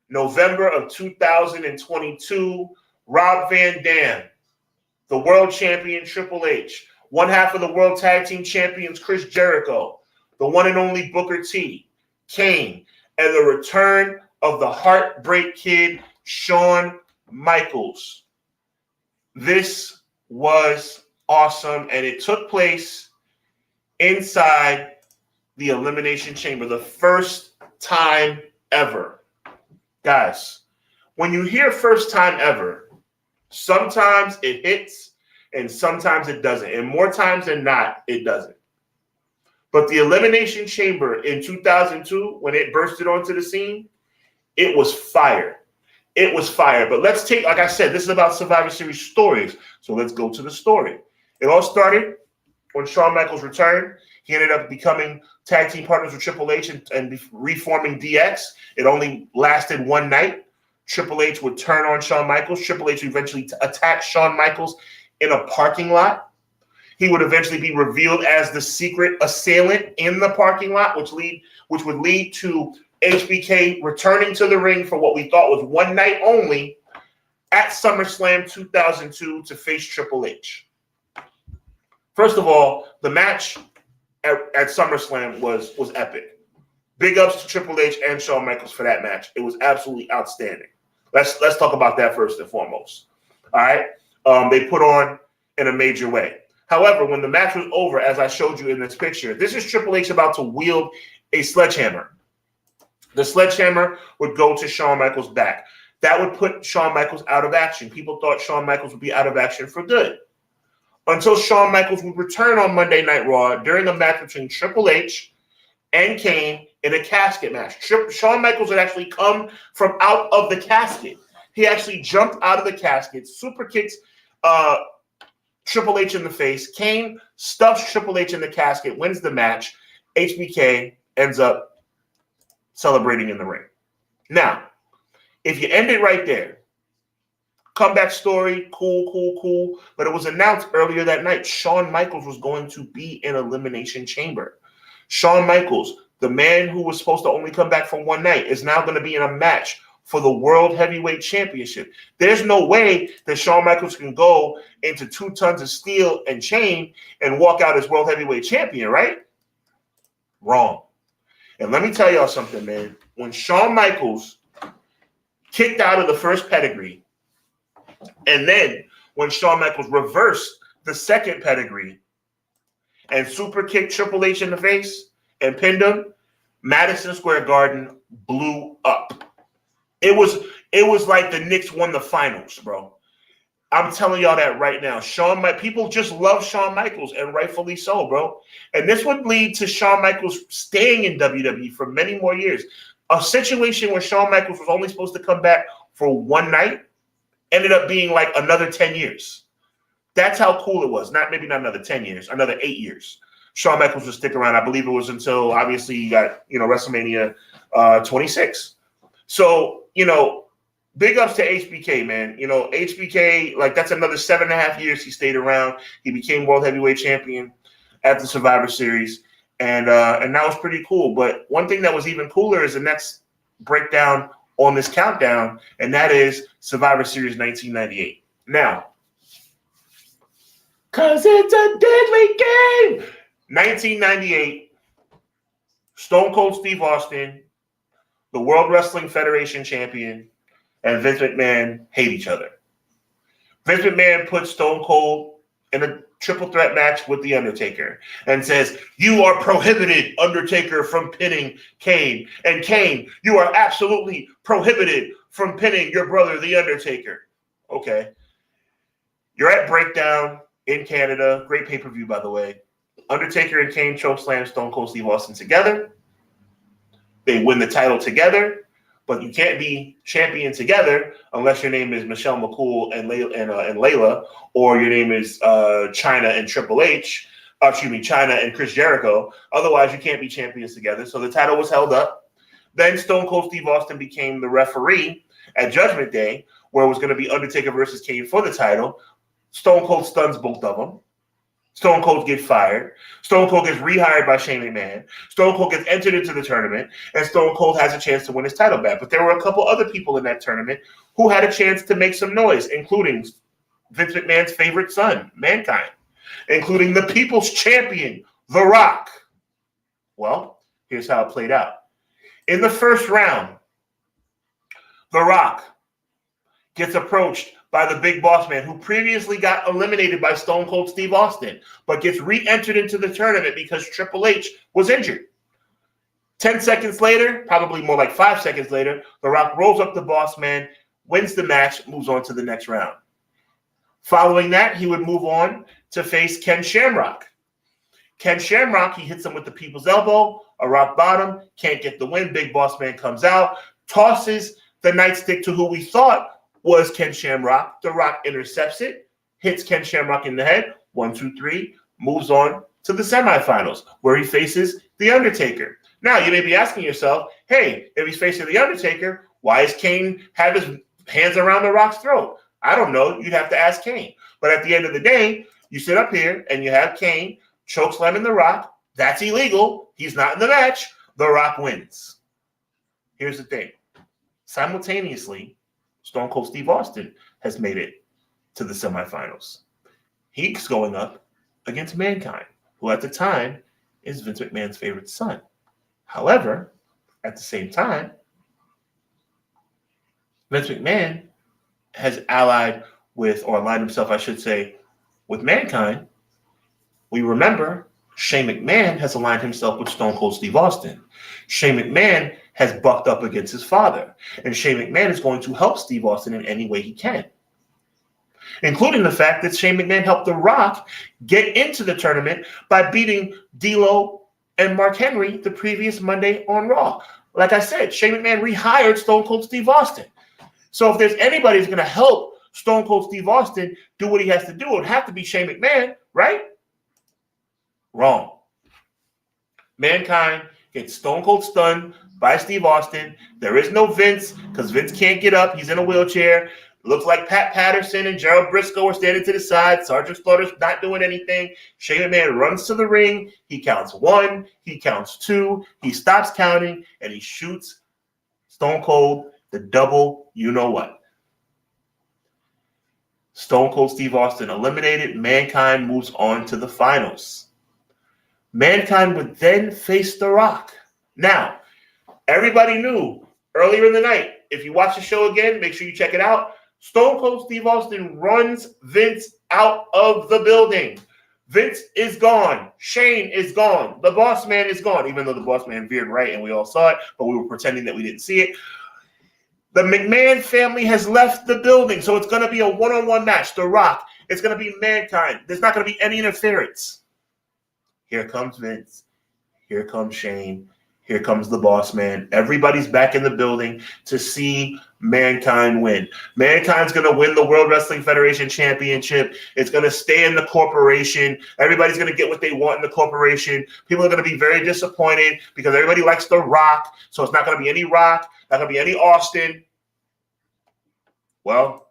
November of 2022. Rob Van Dam, the world champion Triple H, one half of the world tag team champions Chris Jericho, the one and only Booker T, Kane, and the return of the Heartbreak Kid, Shawn Michaels. This was awesome, and it took place inside the Elimination Chamber, the first time ever. Guys, when you hear first time ever, sometimes it hits and sometimes it doesn't, and more times than not, it doesn't. But the Elimination Chamber in 2002, when it bursted onto the scene, it was fire. It was fire. But let's take, like I said, this is about Survivor Series stories. So let's go to the story. It all started when Shawn Michaels returned. He ended up becoming tag team partners with Triple H and reforming DX. It only lasted one night. Triple H would turn on Shawn Michaels. Triple H would eventually attack Shawn Michaels in a parking lot. He would eventually be revealed as the secret assailant in the parking lot, which would lead to HBK returning to the ring for what we thought was one night only at SummerSlam 2002 to face Triple H. First of all, the match at SummerSlam was epic. Big ups to Triple H and Shawn Michaels for that match. It was absolutely outstanding. Let's talk about that first and foremost. All right? They put on in a major way. However, when the match was over, as I showed you in this picture, this is Triple H about to wield a sledgehammer. The sledgehammer would go to Shawn Michaels' back. That would put Shawn Michaels out of action. People thought Shawn Michaels would be out of action for good. Until Shawn Michaels would return on Monday Night Raw during a match between Triple H and Kane in a casket match. Shawn Michaels would actually come from out of the casket. He actually jumped out of the casket, super kicks Triple H in the face. Kane stuffs Triple H in the casket, wins the match. HBK ends up celebrating in the ring. Now, if you end it right there, Comeback story, cool. But it was announced earlier that night Shawn Michaels was going to be in Elimination Chamber. Shawn Michaels, the man who was supposed to only come back for one night, is now going to be in a match for the World Heavyweight Championship. There's no way that Shawn Michaels can go into 2 tons of steel and chain and walk out as World Heavyweight Champion, right? Wrong. And let me tell y'all something, man. When Shawn Michaels kicked out of the first pedigree, and then when Shawn Michaels reversed the second pedigree and super kicked Triple H in the face and pinned him, Madison Square Garden blew up. It was like the Knicks won the finals, bro. I'm telling y'all that right now. People just love Shawn Michaels, and rightfully so, bro. And this would lead to Shawn Michaels staying in WWE for many more years. A situation where Shawn Michaels was only supposed to come back for one night ended up being like another 10 years. That's how cool it was. Maybe not another 10 years, another 8 years. Shawn Michaels would stick around. I believe it was until, obviously, you got, WrestleMania 26. So, big ups to HBK, man. HBK, like, that's another 7.5 years he stayed around. He became World Heavyweight Champion at the Survivor Series. And that was pretty cool. But one thing that was even cooler is the next breakdown on this countdown, and that is Survivor Series 1998. Now, because it's a deadly game, 1998, Stone Cold Steve Austin, the World Wrestling Federation champion, and Vince McMahon hate each other. Vince McMahon puts Stone Cold in a triple threat match with The Undertaker and says, "You are prohibited, Undertaker, from pinning Kane. And Kane, you are absolutely prohibited from pinning your brother, The Undertaker." Okay. You're at Breakdown in Canada. Great pay-per-view, by the way. Undertaker and Kane chokeslam Stone Cold Steve Austin together. They win the title together. But you can't be champion together unless your name is Michelle McCool and Layla, or your name is China and Triple H. China and Chris Jericho. Otherwise, you can't be champions together. So the title was held up. Then Stone Cold Steve Austin became the referee at Judgment Day, where it was going to be Undertaker versus Kane for the title. Stone Cold stuns both of them. Stone Cold gets fired. Stone Cold gets rehired by Shane McMahon. Stone Cold gets entered into the tournament, and Stone Cold has a chance to win his title back. But there were a couple other people in that tournament who had a chance to make some noise, including Vince McMahon's favorite son, Mankind, including the People's Champion, The Rock. Well, here's how it played out. In the first round, The Rock gets approached by the Big Boss Man, who previously got eliminated by Stone Cold Steve Austin, but gets re-entered into the tournament because Triple H was injured. 10 seconds later, probably more like 5 seconds later, The Rock rolls up the Boss Man, wins the match, moves on to the next round. Following that, he would move on to face Ken Shamrock. Ken Shamrock, he hits him with the People's Elbow, a rock bottom, can't get the win. Big Boss Man comes out, tosses the nightstick to who we thought was Ken Shamrock. The Rock intercepts it, hits Ken Shamrock in the head. 1, 2, 3, moves on to the semifinals, where he faces The Undertaker. Now, you may be asking yourself, hey, if he's facing The Undertaker, why does Kane have his hands around The Rock's throat? I don't know. You'd have to ask Kane. But at the end of the day, you sit up here and you have Kane chokeslamming The Rock. That's illegal. He's not in the match. The Rock wins. Here's the thing. Simultaneously, Stone Cold Steve Austin has made it to the semifinals. He's going up against Mankind, who at the time is Vince McMahon's favorite son. However, at the same time, Vince McMahon has allied with, or aligned himself, I should say, with Mankind. We remember Shane McMahon has aligned himself with Stone Cold Steve Austin. Shane McMahon has bucked up against his father, and Shane McMahon is going to help Steve Austin in any way he can, including the fact that Shane McMahon helped The Rock get into the tournament by beating D'Lo and Mark Henry the previous Monday on Raw. Like I said, Shane McMahon rehired Stone Cold Steve Austin. So if there's anybody who's going to help Stone Cold Steve Austin do what he has to do, it would have to be Shane McMahon, right? Wrong. Mankind gets Stone Cold stunned by Steve Austin. There is no Vince because Vince can't get up. He's in a wheelchair. Looks like Pat Patterson and Gerald Briscoe are standing to the side. Sergeant Slaughter's not doing anything. Shane McMahon runs to the ring. He counts 1. He counts 2. He stops counting, and he shoots Stone Cold the double you-know-what. Stone Cold Steve Austin eliminated. Mankind moves on to the finals. Mankind would then face The Rock. Now, everybody knew earlier in the night, if you watch the show again, make sure you check it out. Stone Cold Steve Austin runs Vince out of the building. Vince is gone. Shane is gone. The boss man is gone, even though the boss man veered right and we all saw it, but we were pretending that we didn't see it. The McMahon family has left the building, so it's going to be a one-on-one match. The Rock. It's going to be Mankind. There's not going to be any interference. Here comes Vince. Here comes Shane. Here comes the boss man. Everybody's back in the building to see Mankind win. Mankind's going to win the World Wrestling Federation Championship. It's going to stay in the corporation. Everybody's going to get what they want in the corporation. People are going to be very disappointed because everybody likes The Rock, so it's not going to be any Rock, not going to be any Austin. Well,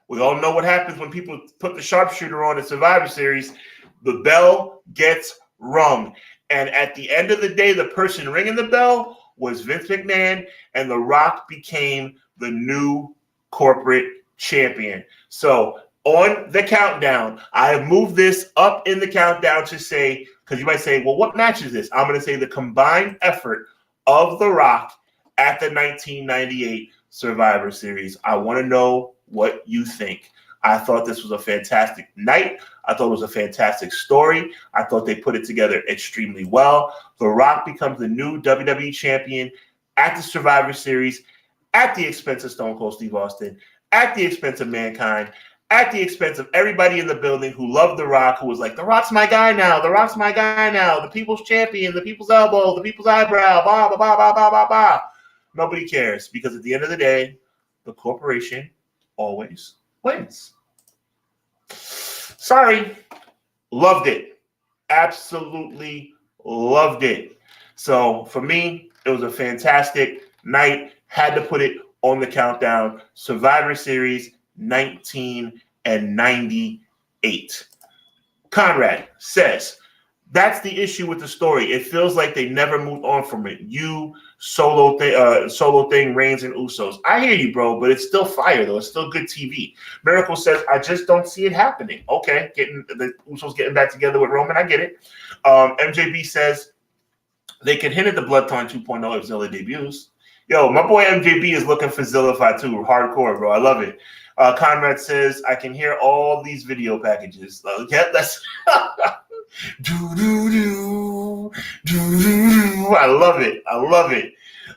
we all know what happens when people put the sharpshooter on at Survivor Series. The bell gets rung. And at the end of the day, the person ringing the bell was Vince McMahon, and The Rock became the new corporate champion. So on the countdown, I have moved this up in the countdown to say, because you might say, well, what match is this? I'm going to say the combined effort of The Rock at the 1998 Survivor Series. I want to know what you think. I thought this was a fantastic night. I thought it was a fantastic story. I thought they put it together extremely well. The Rock becomes the new WWE champion at the Survivor Series at the expense of Stone Cold Steve Austin, at the expense of Mankind, at the expense of everybody in the building who loved The Rock, who was like, The Rock's my guy now. The Rock's my guy now. The people's champion, the people's elbow, the people's eyebrow, blah, blah, blah, blah, blah, blah, blah. Nobody cares because at the end of the day, the corporation always wins. Sorry. Loved it. Absolutely loved it. So for me, it was a fantastic night. Had to put it on the countdown. Survivor Series 1998. Conrad says, that's the issue with the story. It feels like they never moved on from it. Solo thing, Reigns and Usos. I hear you, bro, but it's still fire, though. It's still good TV. Miracle says, I just don't see it happening. Okay, the Usos getting back together with Roman. I get it. MJB says, they could hint at the Bloodline 2.0 if Zilla debuts. Yo, my boy MJB is looking for Zillify too. Hardcore, bro. I love it. Conrad says, I can hear all these video packages. Yeah, that's... Do-do-do, do-do-do. I love it. I love it.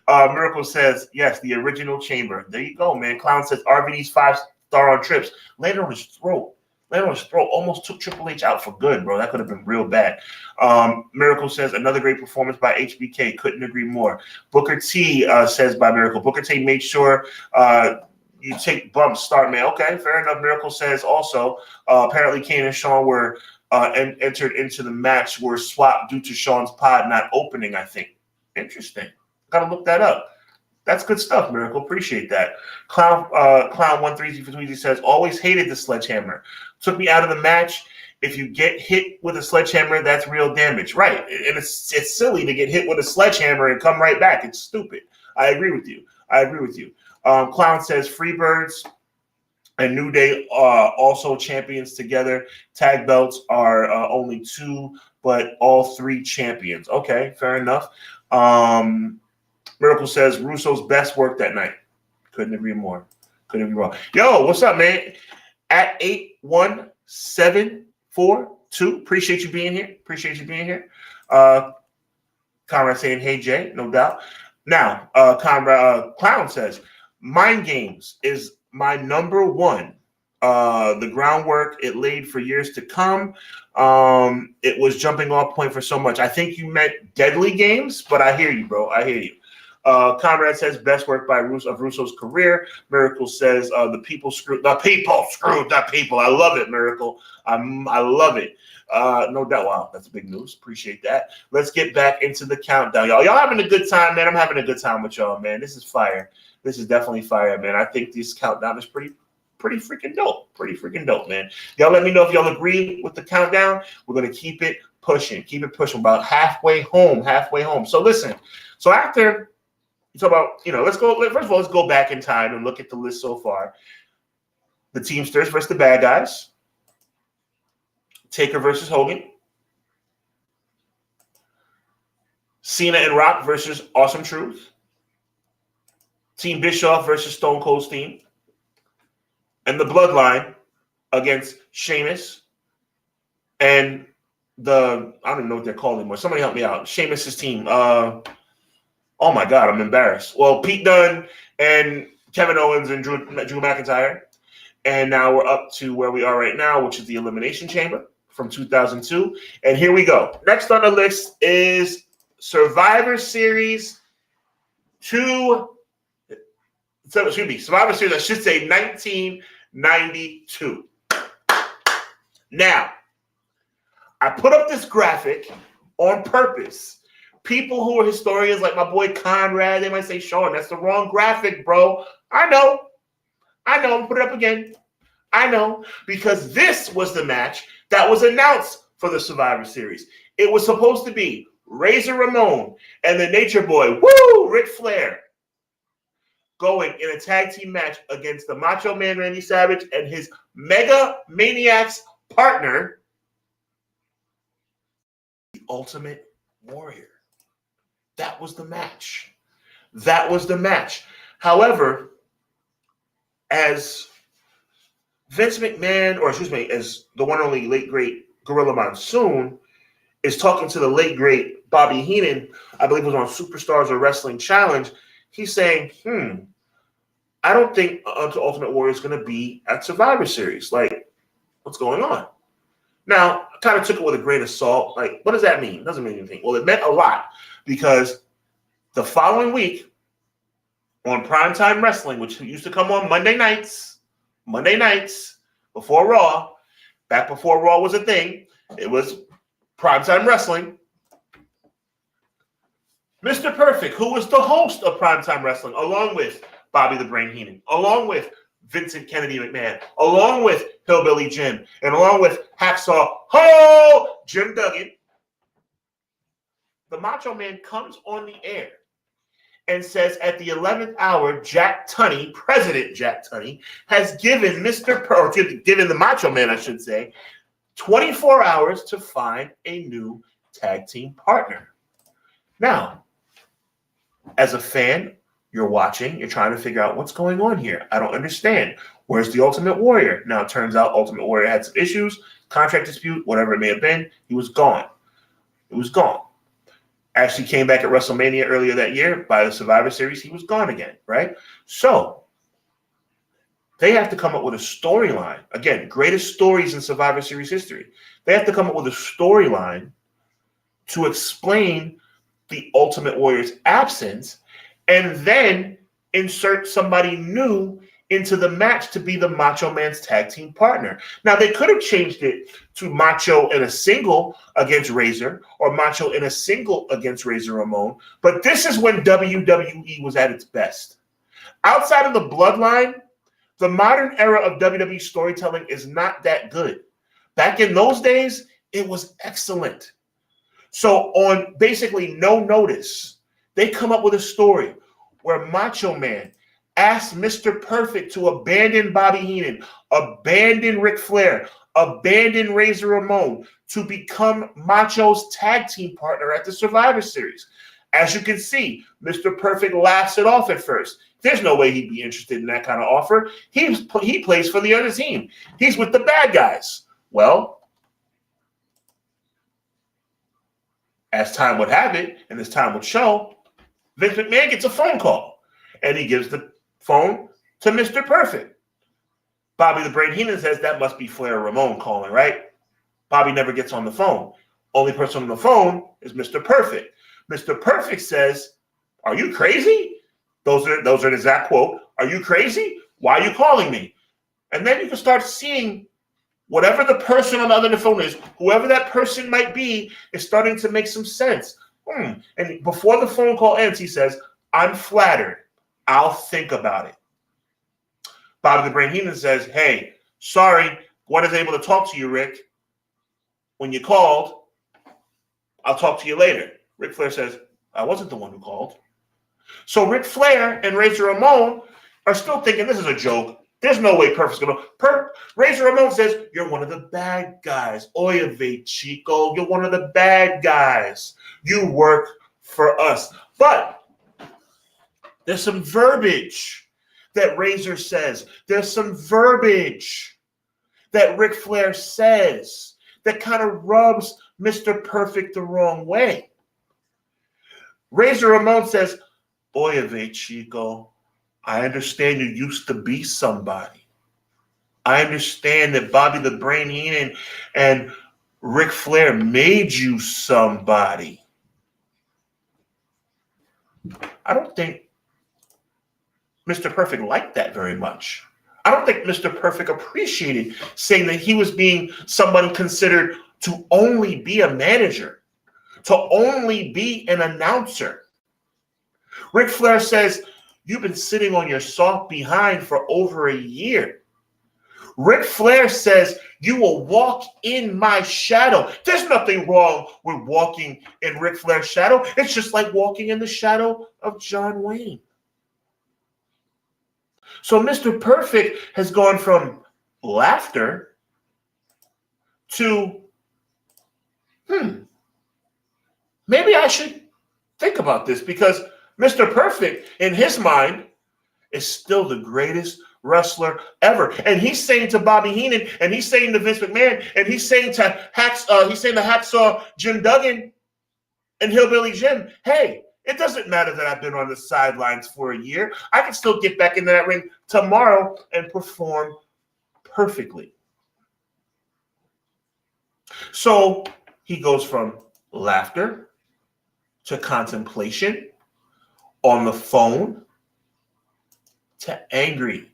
Miracle says, yes, the original chamber. There you go, man. Clown says, RVD's 5-star on trips. Landed on his throat. Almost took Triple H out for good, bro. That could have been real bad. Miracle says, another great performance by HBK. Couldn't agree more. Booker T says by Miracle. Booker T made sure you take bumps, start, man. Okay, fair enough. Miracle says also, apparently Kane and Shawn were entered into the match were swapped due to Shawn's pod not opening, I think. Interesting. Gotta look that up. That's good stuff, Miracle. Appreciate that. Clown13 says, always hated the sledgehammer. Took me out of the match. If you get hit with a sledgehammer, that's real damage. Right. And it's silly to get hit with a sledgehammer and come right back. It's stupid. I agree with you. Clown says, Freebirds and New Day are also champions together. Tag belts are only 2, but all 3 champions. Okay, fair enough. Miracle says Russo's best work that night. Couldn't agree more. Yo, what's up, man? At 81742. Appreciate you being here. Conrad saying, hey, Jay, no doubt. Now, Clown says, Mind Games is my number 1. The groundwork it laid for years to come. It was jumping off point for so much. I think you meant Deadly Games, but I hear you, bro. I hear you. Conrad says best work by Russo's career. Miracle says the people screwed the people. I love it, Miracle. I love it. No doubt. Wow, that's big news. Appreciate that. Let's get back into the countdown, y'all. Y'all having a good time, man. I'm having a good time with y'all, man. This is fire. This is definitely fire, man. I think this countdown is pretty pretty freaking dope. Pretty freaking dope, man. Y'all let me know if y'all agree with the countdown. We're going to keep it pushing. Keep it pushing. About halfway home. Halfway home. So listen. So after you talk about, let's go. First of all, let's go back in time and look at the list so far. The Teamsters versus the Bad Guys. Taker versus Hogan. Cena and Rock versus Awesome Truth. Team Bischoff versus Stone Cold Steve. And the Bloodline against Sheamus and I don't even know what they're called anymore. Somebody help me out. Sheamus's team. Oh my God, I'm embarrassed. Well, Pete Dunne and Kevin Owens and Drew McIntyre. And now we're up to where we are right now, which is the Elimination Chamber from 2002. And here we go. Next on the list is Survivor Series Survivor Series, I should say 1992. Now, I put up this graphic on purpose. People who are historians, like my boy Conrad, they might say, Sean, that's the wrong graphic, bro. I know. I'm going to put it up again. I know, because this was the match that was announced for the Survivor Series. It was supposed to be Razor Ramon and the Nature Boy, Ric Flair, going in a tag team match against the Macho Man Randy Savage and his Mega Maniacs partner, the Ultimate Warrior. That was the match. However, as Vince McMahon, as the one and only late great Gorilla Monsoon is talking to the late great Bobby Heenan, I believe it was on Superstars or Wrestling Challenge, he's saying, I don't think Ultimate Warrior is going to be at Survivor Series. Like, what's going on? Now, I kind of took it with a grain of salt. Like, what does that mean? It doesn't mean anything. Well, it meant a lot because the following week on Primetime Wrestling, which used to come on Monday nights, before Raw, back before Raw was a thing, it was Primetime Wrestling. Mr. Perfect, who was the host of Primetime Wrestling, along with Bobby the Brain Heenan, along with Vincent Kennedy McMahon, along with Hillbilly Jim, and along with Hacksaw Jim Duggan, the Macho Man comes on the air and says at the 11th hour, President Jack Tunney, has given given the Macho Man, I should say, 24 hours to find a new tag team partner. Now, as a fan, you're watching, you're trying to figure out what's going on here. I don't understand. Where's the Ultimate Warrior? Now, it turns out Ultimate Warrior had some issues, contract dispute, whatever it may have been. He was gone. Actually came back at WrestleMania earlier that year. By the Survivor Series, he was gone again, right? So they have to come up with a storyline. Again, greatest stories in Survivor Series history. They have to come up with a storyline to explain the Ultimate Warrior's absence and then insert somebody new into the match to be the Macho Man's tag team partner. Now, they could have changed it to Macho in a single against Razor or Macho in a single against Razor Ramon, but this is when WWE was at its best. Outside of the Bloodline, the modern era of WWE storytelling is not that good. Back in those days, it was excellent. So on basically no notice, they come up with a story where Macho Man asked Mr. Perfect to abandon Bobby Heenan, abandon Ric Flair, abandon Razor Ramon to become Macho's tag team partner at the Survivor Series. As you can see, Mr. Perfect laughs it off at first. There's no way he'd be interested in that kind of offer. He plays for the other team. He's with the bad guys. Well, as time would have it, and as time would show, Vince McMahon gets a phone call, and he gives the phone to Mr. Perfect. Bobby the Brain Heenan says that must be Flair or Ramon calling, right? Bobby never gets on the phone. Only person on the phone is Mr. Perfect. Mr. Perfect says, "Are you crazy?" Those are the exact quote. "Are you crazy? Why are you calling me?" And then you can start seeing whatever the person on the other end of the phone is, whoever that person might be, is starting to make some sense. And before the phone call ends, he says, "I'm flattered. I'll think about it." Bobby the Brain Heenan says, hey, sorry, wasn't able to talk to you, Rick. When you called, I'll talk to you later. Ric Flair says, I wasn't the one who called. So Ric Flair and Razor Ramon are still thinking this is a joke. There's no way Perfect's going to. Razor Ramon says, you're one of the bad guys. Oye, Chico, you're one of the bad guys. You work for us. But there's some verbiage that Razor says. There's some verbiage that Ric Flair says that kind of rubs Mr. Perfect the wrong way. Razor Ramon says, Oye, Chico, I understand you used to be somebody. I understand that Bobby the Brain Heenan and Ric Flair made you somebody. I don't think Mr. Perfect liked that very much. I don't think Mr. Perfect appreciated saying that he was being someone considered to only be a manager, to only be an announcer. Ric Flair says, you've been sitting on your soft behind for over a year. Ric Flair says, you will walk in my shadow. There's nothing wrong with walking in Ric Flair's shadow. It's just like walking in the shadow of John Wayne. So Mr. Perfect has gone from laughter to, maybe I should think about this, because Mr. Perfect, in his mind, is still the greatest wrestler ever. And he's saying to Bobby Heenan, and he's saying to Vince McMahon, and he's saying to Hacksaw Jim Duggan and Hillbilly Jim, hey, it doesn't matter that I've been on the sidelines for a year. I can still get back into that ring tomorrow and perform perfectly. So he goes from laughter to contemplation, on the phone to angry.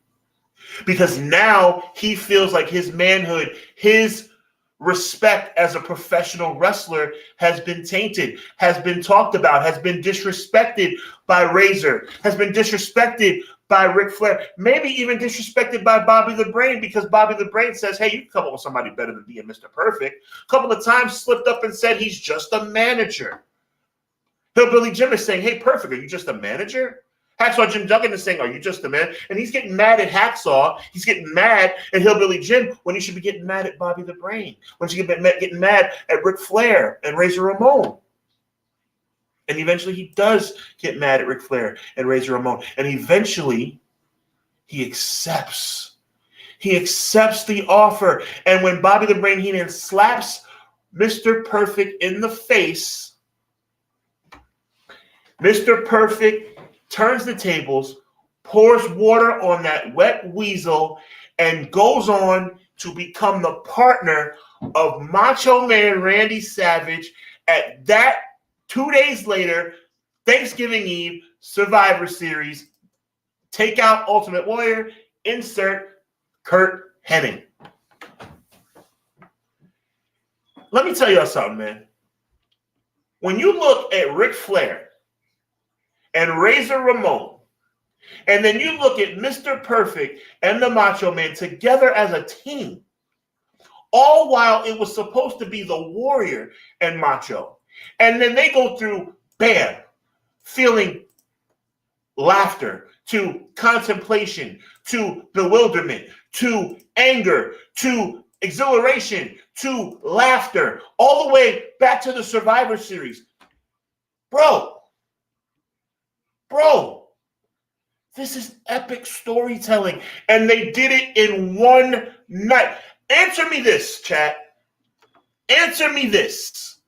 Because now he feels like his manhood, his respect as a professional wrestler has been tainted, has been talked about, has been disrespected by Razor, has been disrespected by Ric Flair, maybe even disrespected by Bobby the Brain, because Bobby the Brain says, hey, you can come up with somebody better than being Mr. Perfect. A couple of times slipped up and said he's just a manager. Hillbilly Jim is saying, hey, Perfect, are you just a manager? Hacksaw Jim Duggan is saying, are you just a man? And he's getting mad at Hacksaw. He's getting mad at Hillbilly Jim when he should be getting mad at Bobby the Brain, when he should be getting mad at Ric Flair and Razor Ramon. And eventually he does get mad at Ric Flair and Razor Ramon. And eventually he accepts. He accepts the offer. And when Bobby the Brain Heenan slaps Mr. Perfect in the face, Mr. Perfect turns the tables, pours water on that wet weasel, and goes on to become the partner of Macho Man Randy Savage at that 2 days later, Thanksgiving Eve, Survivor Series, Takeout Ultimate Warrior, insert Kurt Hennig. Let me tell y'all something, man. When you look at Ric Flair and Razor Ramon, and then you look at Mr. Perfect and the Macho Man together as a team, all while it was supposed to be the Warrior and Macho. And then they go through, bam, feeling laughter, to contemplation, to bewilderment, to anger, to exhilaration, to laughter, all the way back to the Survivor Series. Bro, this is epic storytelling, and they did it in one night. Answer me this, chat. Answer me this.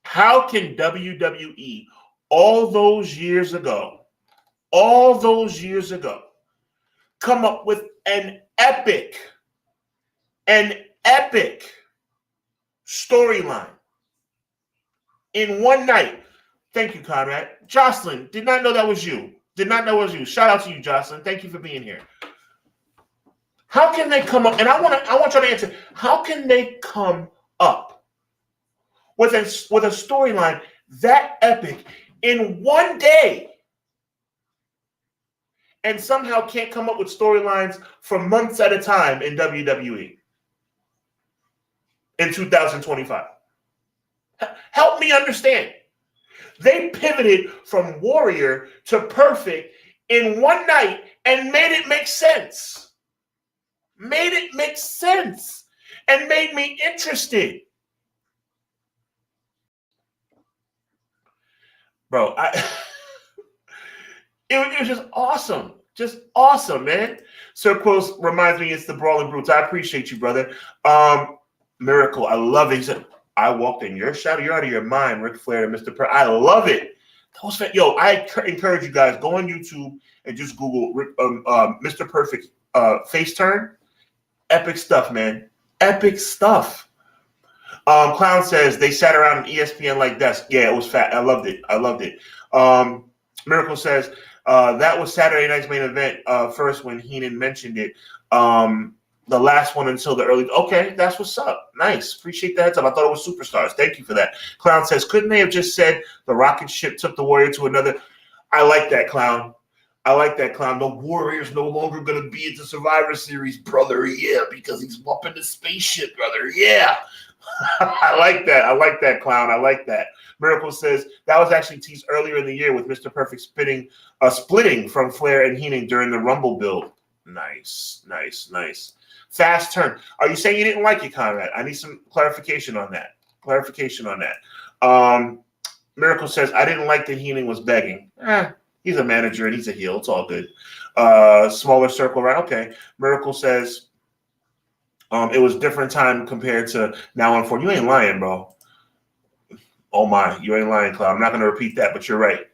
How can WWE all those years ago, come up with an epic storyline in one night? Thank you, Conrad. Jocelyn, did not know that was you. Shout out to you, Jocelyn. Thank you for being here. How can they come up? And I want you to answer. How can they come up with a storyline that epic in one day and somehow can't come up with storylines for months at a time in WWE in 2025. Help me understand. They pivoted from Warrior to Perfect in one night and made it make sense. Made it make sense and made me interested. Bro, it was just awesome. Just awesome, man. Sir Quills reminds me it's the Brawling Brutes. I appreciate you, brother. Miracle, I love it. He said, I walked in your shadow. You're out of your mind, Ric Flair and Mr. I love it. I encourage you guys, go on YouTube and just Google Mr. Perfect face turn. Epic stuff, man. Epic stuff. Clown says they sat around an ESPN like desk. Yeah, it was fat. I loved it. Miracle says that was Saturday night's main event first when Heenan mentioned it. The last one until the early. Okay, that's what's up. Nice. Appreciate the heads up. I thought it was Superstars. Thank you for that. Clown says, couldn't they have just said the rocket ship took the Warrior to another? I like that, Clown. The Warrior's no longer going to be at the Survivor Series, brother. Yeah, because he's up in the spaceship, brother. Yeah. I like that, Clown. I like that. Miracle says that was actually teased earlier in the year with Mr. Perfect splitting from Flair and Heenan during the Rumble build. Nice. Fast turn. Are you saying you didn't like it, Conrad? I need some clarification on that. Miracle says, I didn't like that Heenan was begging. He's a manager and he's a heel. It's all good. Smaller circle, right? Okay. Miracle says, it was different time compared to now on 4. You ain't lying, bro. Oh my, you ain't lying, Cloud. I'm not going to repeat that, but you're right.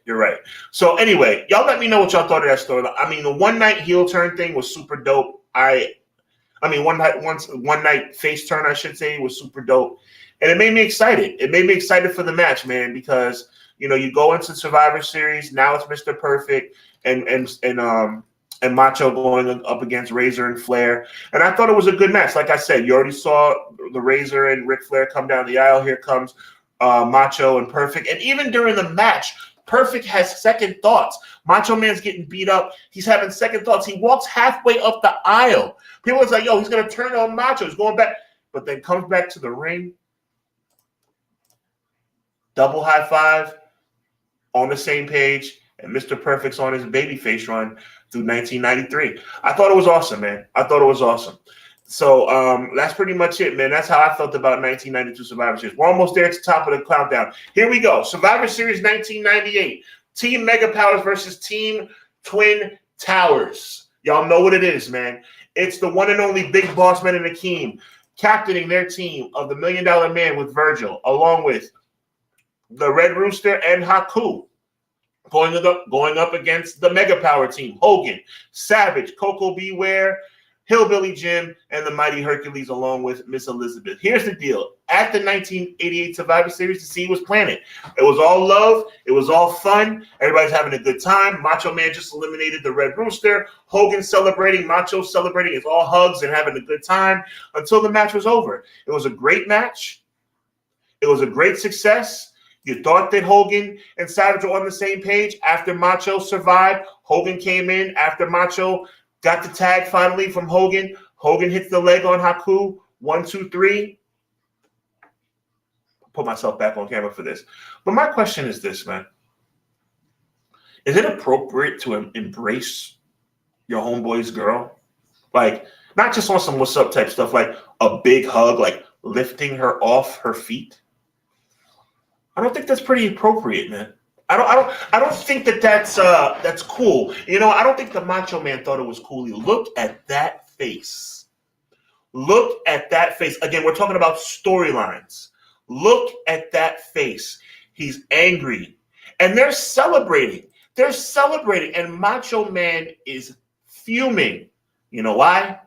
So anyway, y'all let me know what y'all thought of that story. I mean, the one night heel turn thing was super dope. One night face turn, I should say, was super dope. And it made me excited. It made me excited for the match, man, because, you go into Survivor Series. Now it's Mr. Perfect and Macho going up against Razor and Flair. And I thought it was a good match. Like I said, you already saw the Razor and Ric Flair come down the aisle. Here comes Macho and Perfect. And even during the match, Perfect has second thoughts. Macho Man's getting beat up. He's having second thoughts. He walks halfway up the aisle. People was like, yo, he's going to turn on Macho. He's going back. But then comes back to the ring. Double high five. On the same page. And Mr. Perfect's on his babyface run through 1993. I thought it was awesome, man. So that's pretty much it, man. That's how I felt about 1992 Survivor Series. We're almost there at the top of the countdown. Here we go. Survivor Series 1998. Team Mega Powers versus Team Twin Towers. Y'all know what it is, man. It's the one and only Big Boss Man and Akeem captaining their team of the $1 Million Man with Virgil, along with the Red Rooster and Haku. Going up against the Mega Power team, Hogan, Savage, Coco Beware, Hillbilly Jim, and the Mighty Hercules, along with Miss Elizabeth. Here's the deal. At the 1988 Survivor Series, the seed was planted. It was all love. It was all fun. Everybody's having a good time. Macho Man just eliminated the Red Rooster. Hogan celebrating. Macho celebrating. It's all hugs and having a good time until the match was over. It was a great match. It was a great success. You thought that Hogan and Savage were on the same page after Macho survived. Hogan came in after Macho got the tag finally from Hogan. Hogan hits the leg on Haku. 1, 2, 3. Put myself back on camera for this. But my question is this, man. Is it appropriate to embrace your homeboy's girl? Like, not just on some what's up type stuff, like a big hug, like lifting her off her feet? I don't think that's pretty appropriate, man. I don't think that's cool. I don't think the Macho Man thought it was cool. Look at that face. Look at that face. Again, we're talking about storylines. Look at that face. He's angry. And they're celebrating. And Macho Man is fuming. You know why?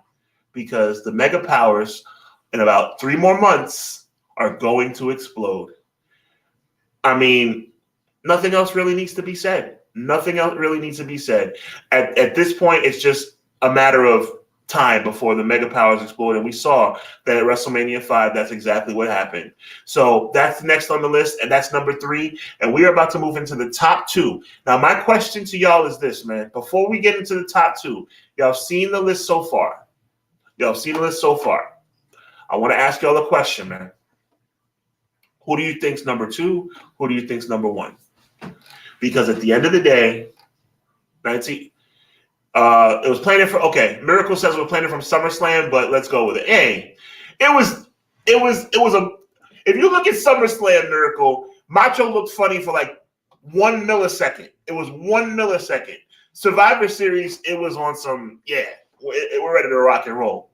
Because the Mega Powers in about 3 more months are going to explode. I mean, nothing else really needs to be said. At this point, it's just a matter of time before the mega powers exploded. And we saw that at WrestleMania 5, that's exactly what happened. So that's next on the list, and that's number 3. And we are about to move into the top 2. Now, my question to y'all is this, man. Before we get into the top 2, y'all have seen the list so far. I want to ask y'all a question, man. Who do you think's number 2? Who do you think's number 1? Because at the end of the day, it was planning for, okay, Miracle says we're planning from SummerSlam, but let's go with it. Hey, it was if you look at SummerSlam, Miracle, Macho looked funny for like 1 millisecond. It was 1 millisecond. Survivor Series, it was on some, we're ready to rock and roll.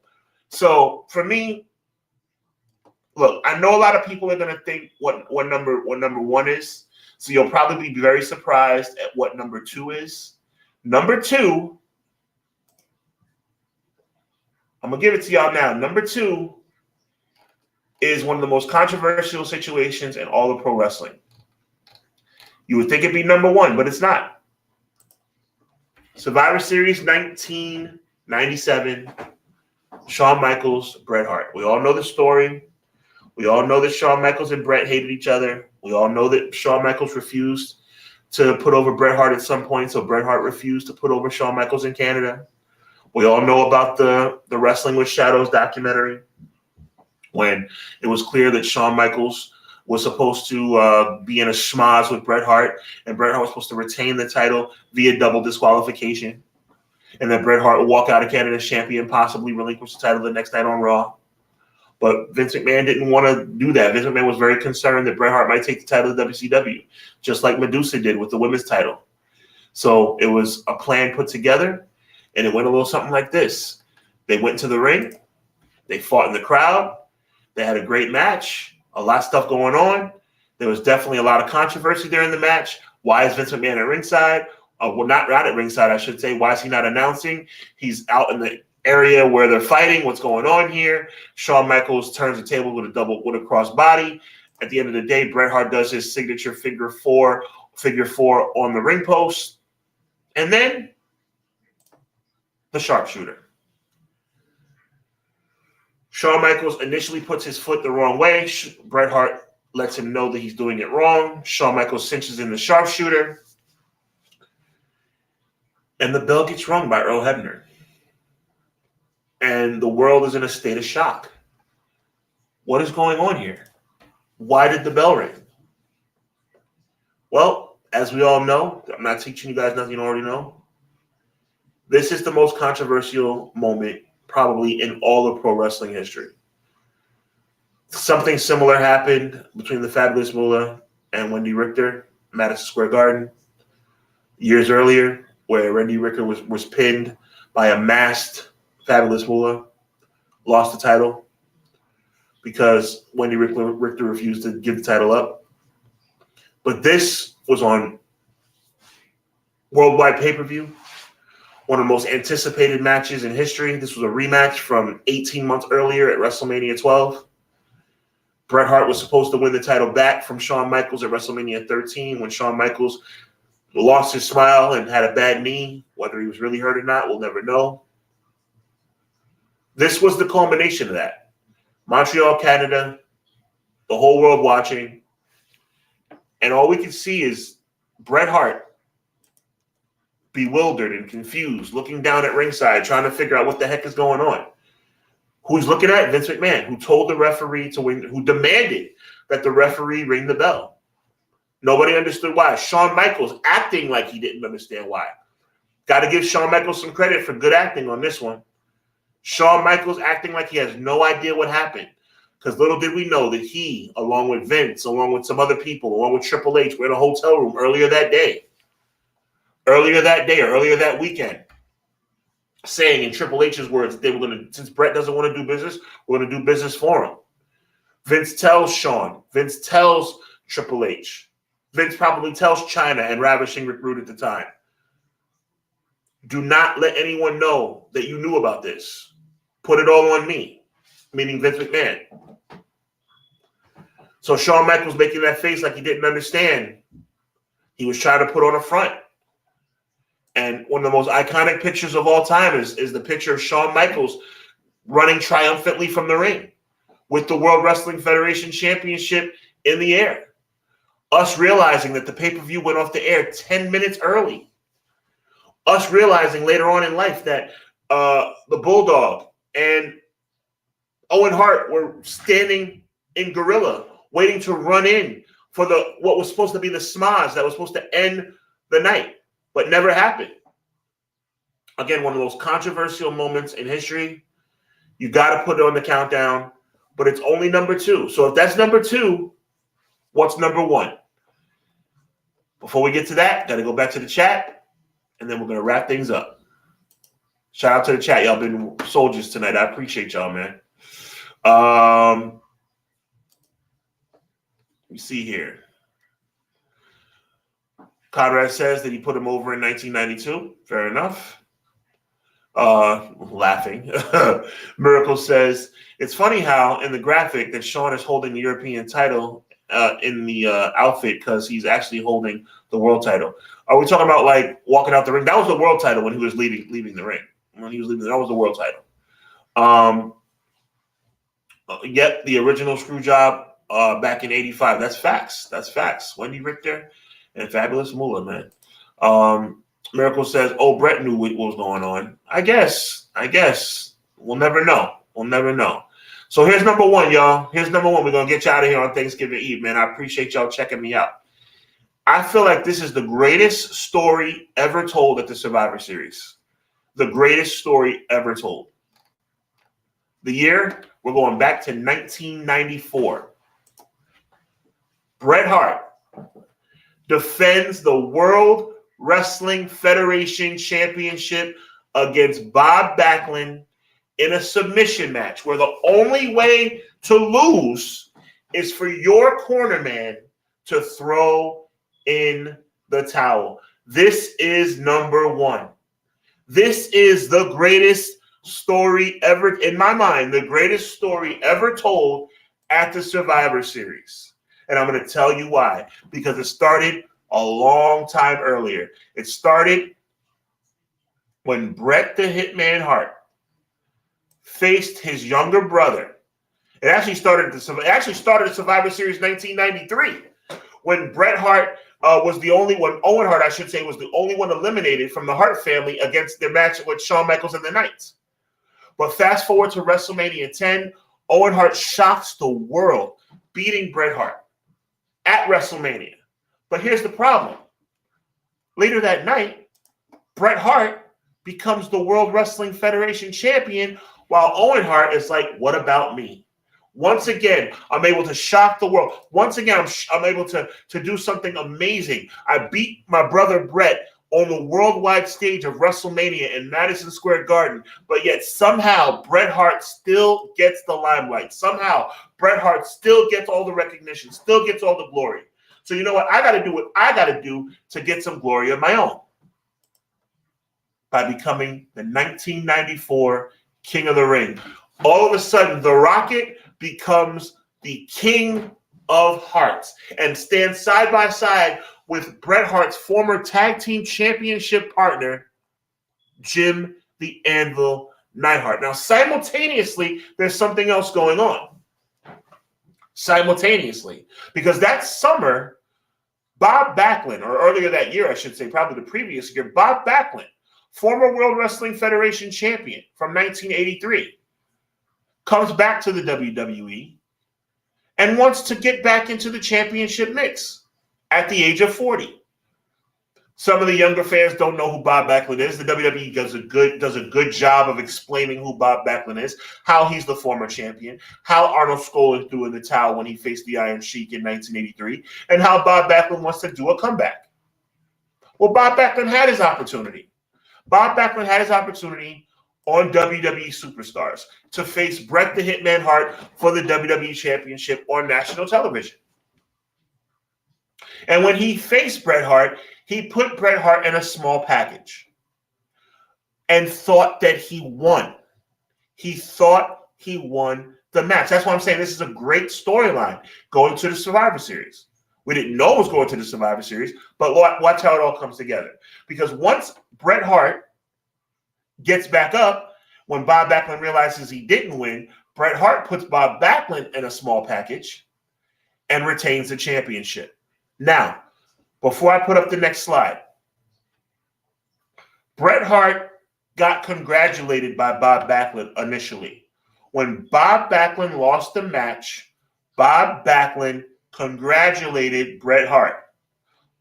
So for me, look, I know a lot of people are going to think what number 1 is. So you'll probably be very surprised at what number 2 is. Number 2, I'm going to give it to y'all now. Number 2 is one of the most controversial situations in all of pro wrestling. You would think it'd be number 1, but it's not. Survivor Series 1997, Shawn Michaels, Bret Hart. We all know the story. We all know that Shawn Michaels and Bret hated each other. We all know that Shawn Michaels refused to put over Bret Hart at some point, so Bret Hart refused to put over Shawn Michaels in Canada. We all know about the Wrestling with Shadows documentary, when it was clear that Shawn Michaels was supposed to be in a schmoz with Bret Hart, and Bret Hart was supposed to retain the title via double disqualification, and then Bret Hart would walk out of Canada as champion, possibly relinquish the title the next night on Raw. But Vince McMahon didn't want to do that. Vince McMahon was very concerned that Bret Hart might take the title of WCW, just like Medusa did with the women's title. So it was a plan put together, and it went a little something like this. They went into the ring. They fought in the crowd. They had a great match, a lot of stuff going on. There was definitely a lot of controversy during the match. Why is Vince McMahon at ringside? Well, not at ringside, I should say. Why is he not announcing? He's out in the area where they're fighting. What's going on here? Shawn Michaels turns the table with a cross body. At the end of the day, Bret Hart does his signature figure four on the ring post. And then the sharpshooter. Shawn Michaels initially puts his foot the wrong way. Bret Hart lets him know that he's doing it wrong. Shawn Michaels cinches in the sharpshooter. And the bell gets rung by Earl Hebner. And the world is in a state of shock. What is going on here? Why did the bell ring? Well, as we all know, I'm not teaching you guys nothing you don't already know. This is the most controversial moment probably in all of pro wrestling history. Something similar happened between the Fabulous Moolah and Wendy Richter, Madison Square Garden, years earlier, where Wendy Richter was pinned by a masked Fabulous Moolah, lost the title because Wendy Richter refused to give the title up. But this was on worldwide pay-per-view, one of the most anticipated matches in history. This was a rematch from 18 months earlier at WrestleMania 12. Bret Hart was supposed to win the title back from Shawn Michaels at WrestleMania 13 when Shawn Michaels lost his smile and had a bad knee. Whether he was really hurt or not, we'll never know. This was the culmination of that. Montreal, Canada, the whole world watching. And all we can see is Bret Hart bewildered and confused, looking down at ringside, trying to figure out what the heck is going on. Who's looking at? Vince McMahon, who told the referee to win, who demanded that the referee ring the bell. Nobody understood why. Shawn Michaels acting like he didn't understand why. Got to give Shawn Michaels some credit for good acting on this one. Shawn Michaels acting like he has no idea what happened. Because little did we know that he, along with Vince, along with some other people, along with Triple H, were in a hotel room earlier that weekend, saying in Triple H's words that they were going to, since Bret doesn't want to do business, we're going to do business for him. Vince tells Shawn. Vince tells Triple H. Vince probably tells Chyna and Ravishing Rick Rude at the time. Do not let anyone know that you knew about this. Put it all on me, meaning Vince McMahon. So Shawn Michaels making that face like he didn't understand. He was trying to put on a front. And one of the most iconic pictures of all time is the picture of Shawn Michaels running triumphantly from the ring with the World Wrestling Federation Championship in the air. Us realizing that the pay-per-view went off the air 10 minutes early. Us realizing later on in life that the Bulldog and Owen Hart were standing in gorilla, waiting to run in for what was supposed to be the smosh that was supposed to end the night, but never happened. Again, one of those controversial moments in history. You got to put it on the countdown, but it's only number 2. So if that's number 2, what's number 1? Before we get to that, got to go back to the chat, and then we're going to wrap things up. Shout out to the chat. Y'all been soldiers tonight. I appreciate y'all, man. Let me see here. Conrad says that he put him over in 1992. Fair enough. Laughing. Miracle says, it's funny how in the graphic that Shawn is holding the European title in the outfit because he's actually holding the world title. Are we talking about like walking out the ring? That was the world title when he was leaving the ring. When he was leaving, that was the world title. Yep, the original screw job back in '85. That's facts. That's facts. Wendy Richter and Fabulous Moolah, man. Miracle says, "Oh, Brett knew what was going on." I guess. We'll never know. We'll never know. So here's number 1, y'all. Here's number 1. We're gonna get you out of here on Thanksgiving Eve, man. I appreciate y'all checking me out. I feel like this is the greatest story ever told at the Survivor Series. The greatest story ever told. The year, we're going back to 1994. Bret Hart defends the World Wrestling Federation Championship against Bob Backlund in a submission match where the only way to lose is for your corner man to throw in the towel. This is number 1. This is the greatest story ever, in my mind, the greatest story ever told at the Survivor Series. And I'm going to tell you why. Because it started a long time earlier. It started when Bret the Hitman Hart faced his younger brother. It actually started the Survivor Series 1993 when Bret Hart was the only one. Owen Hart, I should say, was the only one eliminated from the Hart family against their match with Shawn Michaels and the Knights. But fast forward to WrestleMania 10, Owen Hart shocks the world, beating Bret Hart at WrestleMania. But here's the problem. Later that night, Bret Hart becomes the World Wrestling Federation champion, while Owen Hart is like, what about me? Once again, I'm able to shock the world. Once again, I'm able to do something amazing. I beat my brother Bret on the worldwide stage of WrestleMania in Madison Square Garden, but yet somehow Bret Hart still gets the limelight. Somehow Bret Hart still gets all the recognition, still gets all the glory. So you know what? I got to do what I got to do to get some glory of my own by becoming the 1994 King of the Ring. All of a sudden, The Rocket becomes the King of Hearts and stands side by side with Bret Hart's former tag team championship partner, Jim the Anvil Neidhart. Now, simultaneously, there's something else going on. Simultaneously, because that summer, Bob Backlund, or earlier that year, I should say, probably the previous year, Bob Backlund, former World Wrestling Federation champion from 1983, comes back to the WWE and wants to get back into the championship mix at the age of 40. Some of the younger fans don't know who Bob Backlund is. The WWE does a good job of explaining who Bob Backlund is, how he's the former champion, how Arnold Skolin threw in the towel when he faced the Iron Sheik in 1983, and how Bob Backlund wants to do a comeback. Well, Bob Backlund had his opportunity. Bob Backlund had his opportunity on WWE Superstars to face Bret the Hitman Hart for the WWE Championship on national television. And when he faced Bret Hart, he put Bret Hart in a small package and thought that he won. He thought he won the match. That's why I'm saying this is a great storyline going to the Survivor Series. We didn't know it was going to the Survivor Series, but watch how it all comes together. Because once Bret Hart gets back up, when Bob Backlund realizes he didn't win, Bret Hart puts Bob Backlund in a small package and retains the championship. Now, before I put up the next slide, Bret Hart got congratulated by Bob Backlund initially. When Bob Backlund lost the match, Bob Backlund congratulated Bret Hart.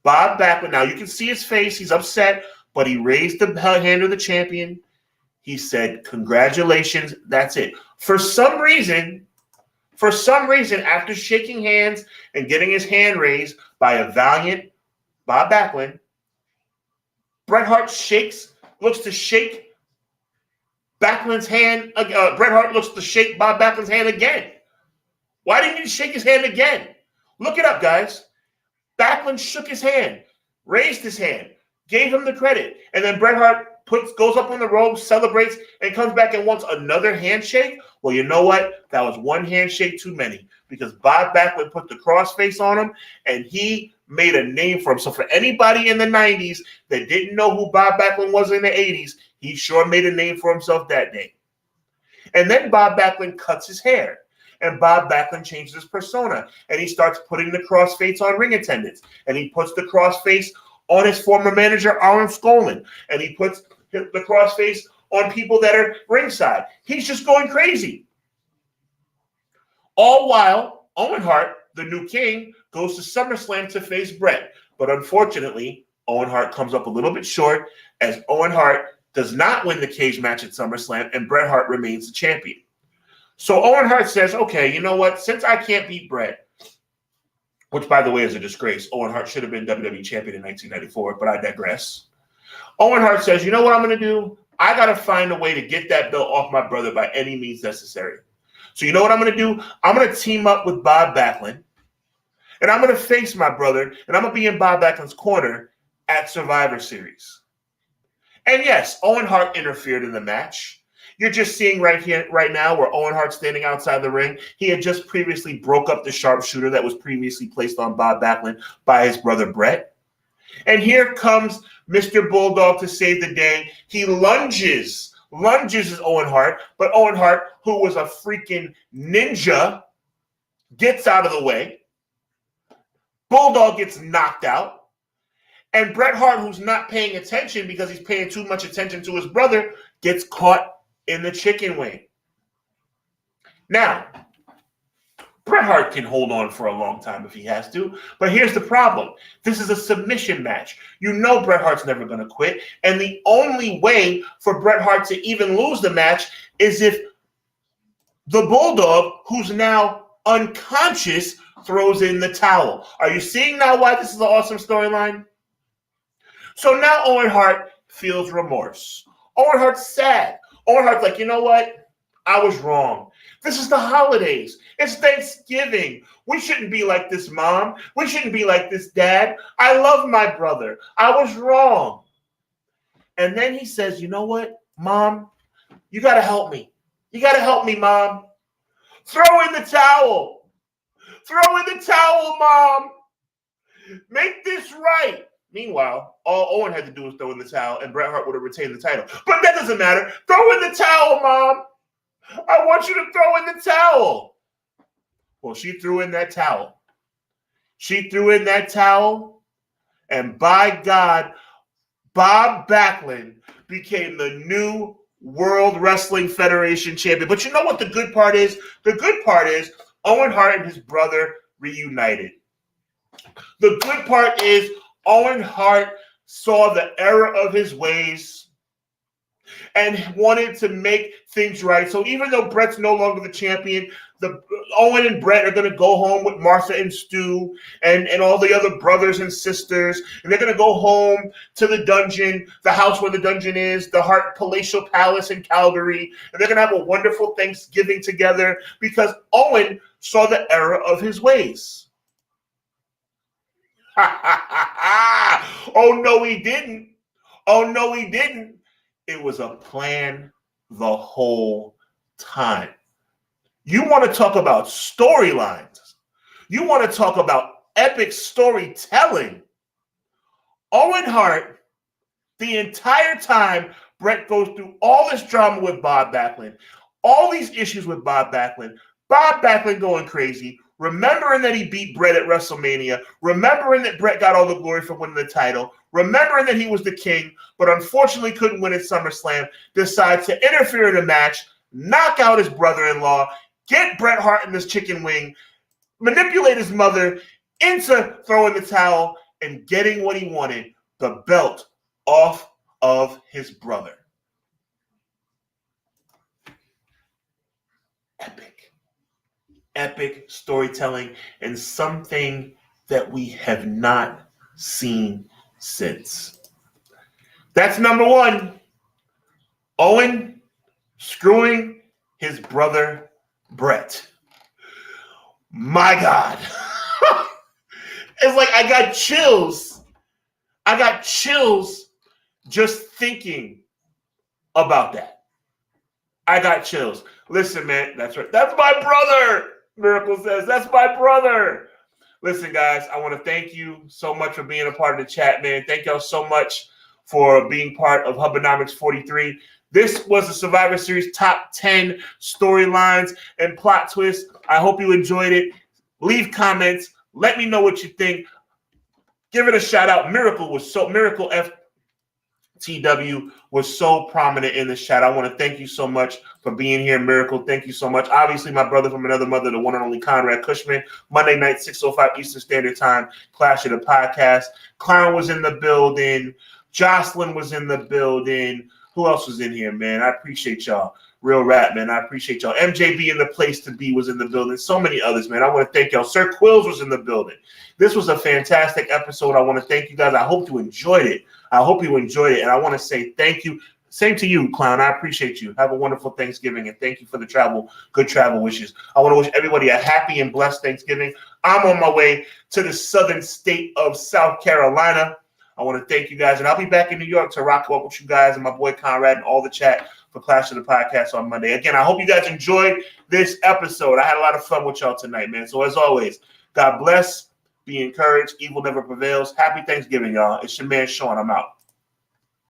Bob Backlund, now you can see his face, he's upset, but he raised the hand of the champion. He said, congratulations, that's it. For some reason, after shaking hands and getting his hand raised by a valiant Bob Backlund, Bret Hart looks to shake Backlund's hand. Bret Hart looks to shake Bob Backlund's hand again. Why didn't he shake his hand again? Look it up, guys. Backlund shook his hand, raised his hand, gave him the credit, and then Bret Hart goes up on the rope, celebrates, and comes back and wants another handshake. Well, you know what? That was one handshake too many, because Bob Backlund put the crossface on him, and he made a name for himself. For anybody in the 90s that didn't know who Bob Backlund was in the 80s, he sure made a name for himself that day. And then Bob Backlund cuts his hair, and Bob Backlund changes his persona, and he starts putting the crossface on ring attendants, and he puts the crossface on his former manager, Arn Skolin, and he puts the crossface on people that are ringside. He's just going crazy. All while Owen Hart, the new king, goes to SummerSlam to face Bret. But unfortunately, Owen Hart comes up a little bit short, as Owen Hart does not win the cage match at SummerSlam, and Bret Hart remains the champion. So Owen Hart says, okay, you know what? Since I can't beat Bret, which, by the way, is a disgrace. Owen Hart should have been WWE champion in 1994, but I digress. Owen Hart says, you know what I'm going to do? I got to find a way to get that belt off my brother by any means necessary. So you know what I'm going to do? I'm going to team up with Bob Backlund, and I'm going to face my brother, and I'm going to be in Bob Backlund's corner at Survivor Series. And yes, Owen Hart interfered in the match. You're just seeing right now where Owen Hart's standing outside the ring. He had just previously broke up the sharpshooter that was previously placed on Bob Backlund by his brother Bret. And here comes Mr. Bulldog to save the day. He lunges as Owen Hart, but Owen Hart, who was a freaking ninja, gets out of the way. Bulldog gets knocked out. And Bret Hart, who's not paying attention because he's paying too much attention to his brother, gets caught in the chicken wing. Now, Bret Hart can hold on for a long time if he has to, but here's the problem. This is a submission match. You know Bret Hart's never going to quit, and the only way for Bret Hart to even lose the match is if the Bulldog, who's now unconscious, throws in the towel. Are you seeing now why this is an awesome storyline? So now Owen Hart feels remorse. Owen Hart's sad. Owen Hart's like, you know what? I was wrong. This is the holidays. It's Thanksgiving. We shouldn't be like this, Mom. We shouldn't be like this, Dad. I love my brother. I was wrong. And then he says, you know what, Mom? You got to help me. You got to help me, Mom. Throw in the towel. Throw in the towel, Mom. Make this right. Meanwhile, all Owen had to do was throw in the towel, and Bret Hart would have retained the title. But that doesn't matter. Throw in the towel, Mom. I want you to throw in the towel. Well, she threw in that towel. She threw in that towel, and by God, Bob Backlund became the new World Wrestling Federation champion. But you know what the good part is? The good part is Owen Hart and his brother reunited. The good part is Owen Hart saw the error of his ways and wanted to make things right. So even though Bret's no longer the champion, Owen and Bret are going to go home with Martha and Stu and all the other brothers and sisters, and they're going to go home to the dungeon, the house where the dungeon is, the Hart Palatial Palace in Calgary, and they're going to have a wonderful Thanksgiving together because Owen saw the error of his ways. Oh, no, he didn't. Oh, no, he didn't. It was a plan the whole time. You want to talk about storylines. You want to talk about epic storytelling. Owen Hart, the entire time Bret goes through all this drama with Bob Backlund, all these issues with Bob Backlund going crazy, remembering that he beat Bret at WrestleMania, remembering that Bret got all the glory for winning the title, remembering that he was the king, but unfortunately couldn't win at SummerSlam, decides to interfere in a match, knock out his brother-in-law, get Bret Hart in this chicken wing, manipulate his mother into throwing the towel and getting what he wanted, the belt off of his brother. Epic storytelling, and something that we have not seen since. That's number one. Owen screwing his brother Bret. My God. It's like I got chills. I got chills just thinking about that. I got chills. Listen, man, that's right. That's my brother. Miracle says, that's my brother. Listen, guys, I want to thank you so much for being a part of the chat, man. Thank y'all so much for being part of HUBBanomics 43. This was the Survivor Series top 10 storylines and plot twists. I hope you enjoyed it. Leave comments. Let me know what you think. Give it a shout out. Miracle FTW was so prominent in the chat. I want to thank you so much for being here, Miracle. Thank you so much. Obviously, my brother from another mother, the one and only Conrad Cushman. Monday night, 6:05 Eastern Standard Time, Clash of the Podcast. Clown was in the building. Jocelyn was in the building. Who else was in here, man? I appreciate y'all. Real rap, man. I appreciate y'all. MJB in the place to be was in the building. So many others, man. I want to thank y'all. Sir Quills was in the building. This was a fantastic episode. I want to thank you guys. I hope you enjoyed it. And I want to say thank you. Same to you, Clown. I appreciate you. Have a wonderful Thanksgiving, and thank you for the good travel wishes. I want to wish everybody a happy and blessed Thanksgiving. I'm on my way to the southern state of South Carolina. I want to thank you guys, and I'll be back in New York to rock up with you guys and my boy Conrad and all the chat for Clash of the Podcast on Monday. Again, I hope you guys enjoyed this episode. I had a lot of fun with y'all tonight, man. So as always, God bless, be encouraged, evil never prevails. Happy Thanksgiving, y'all. It's your man, Sean. I'm out.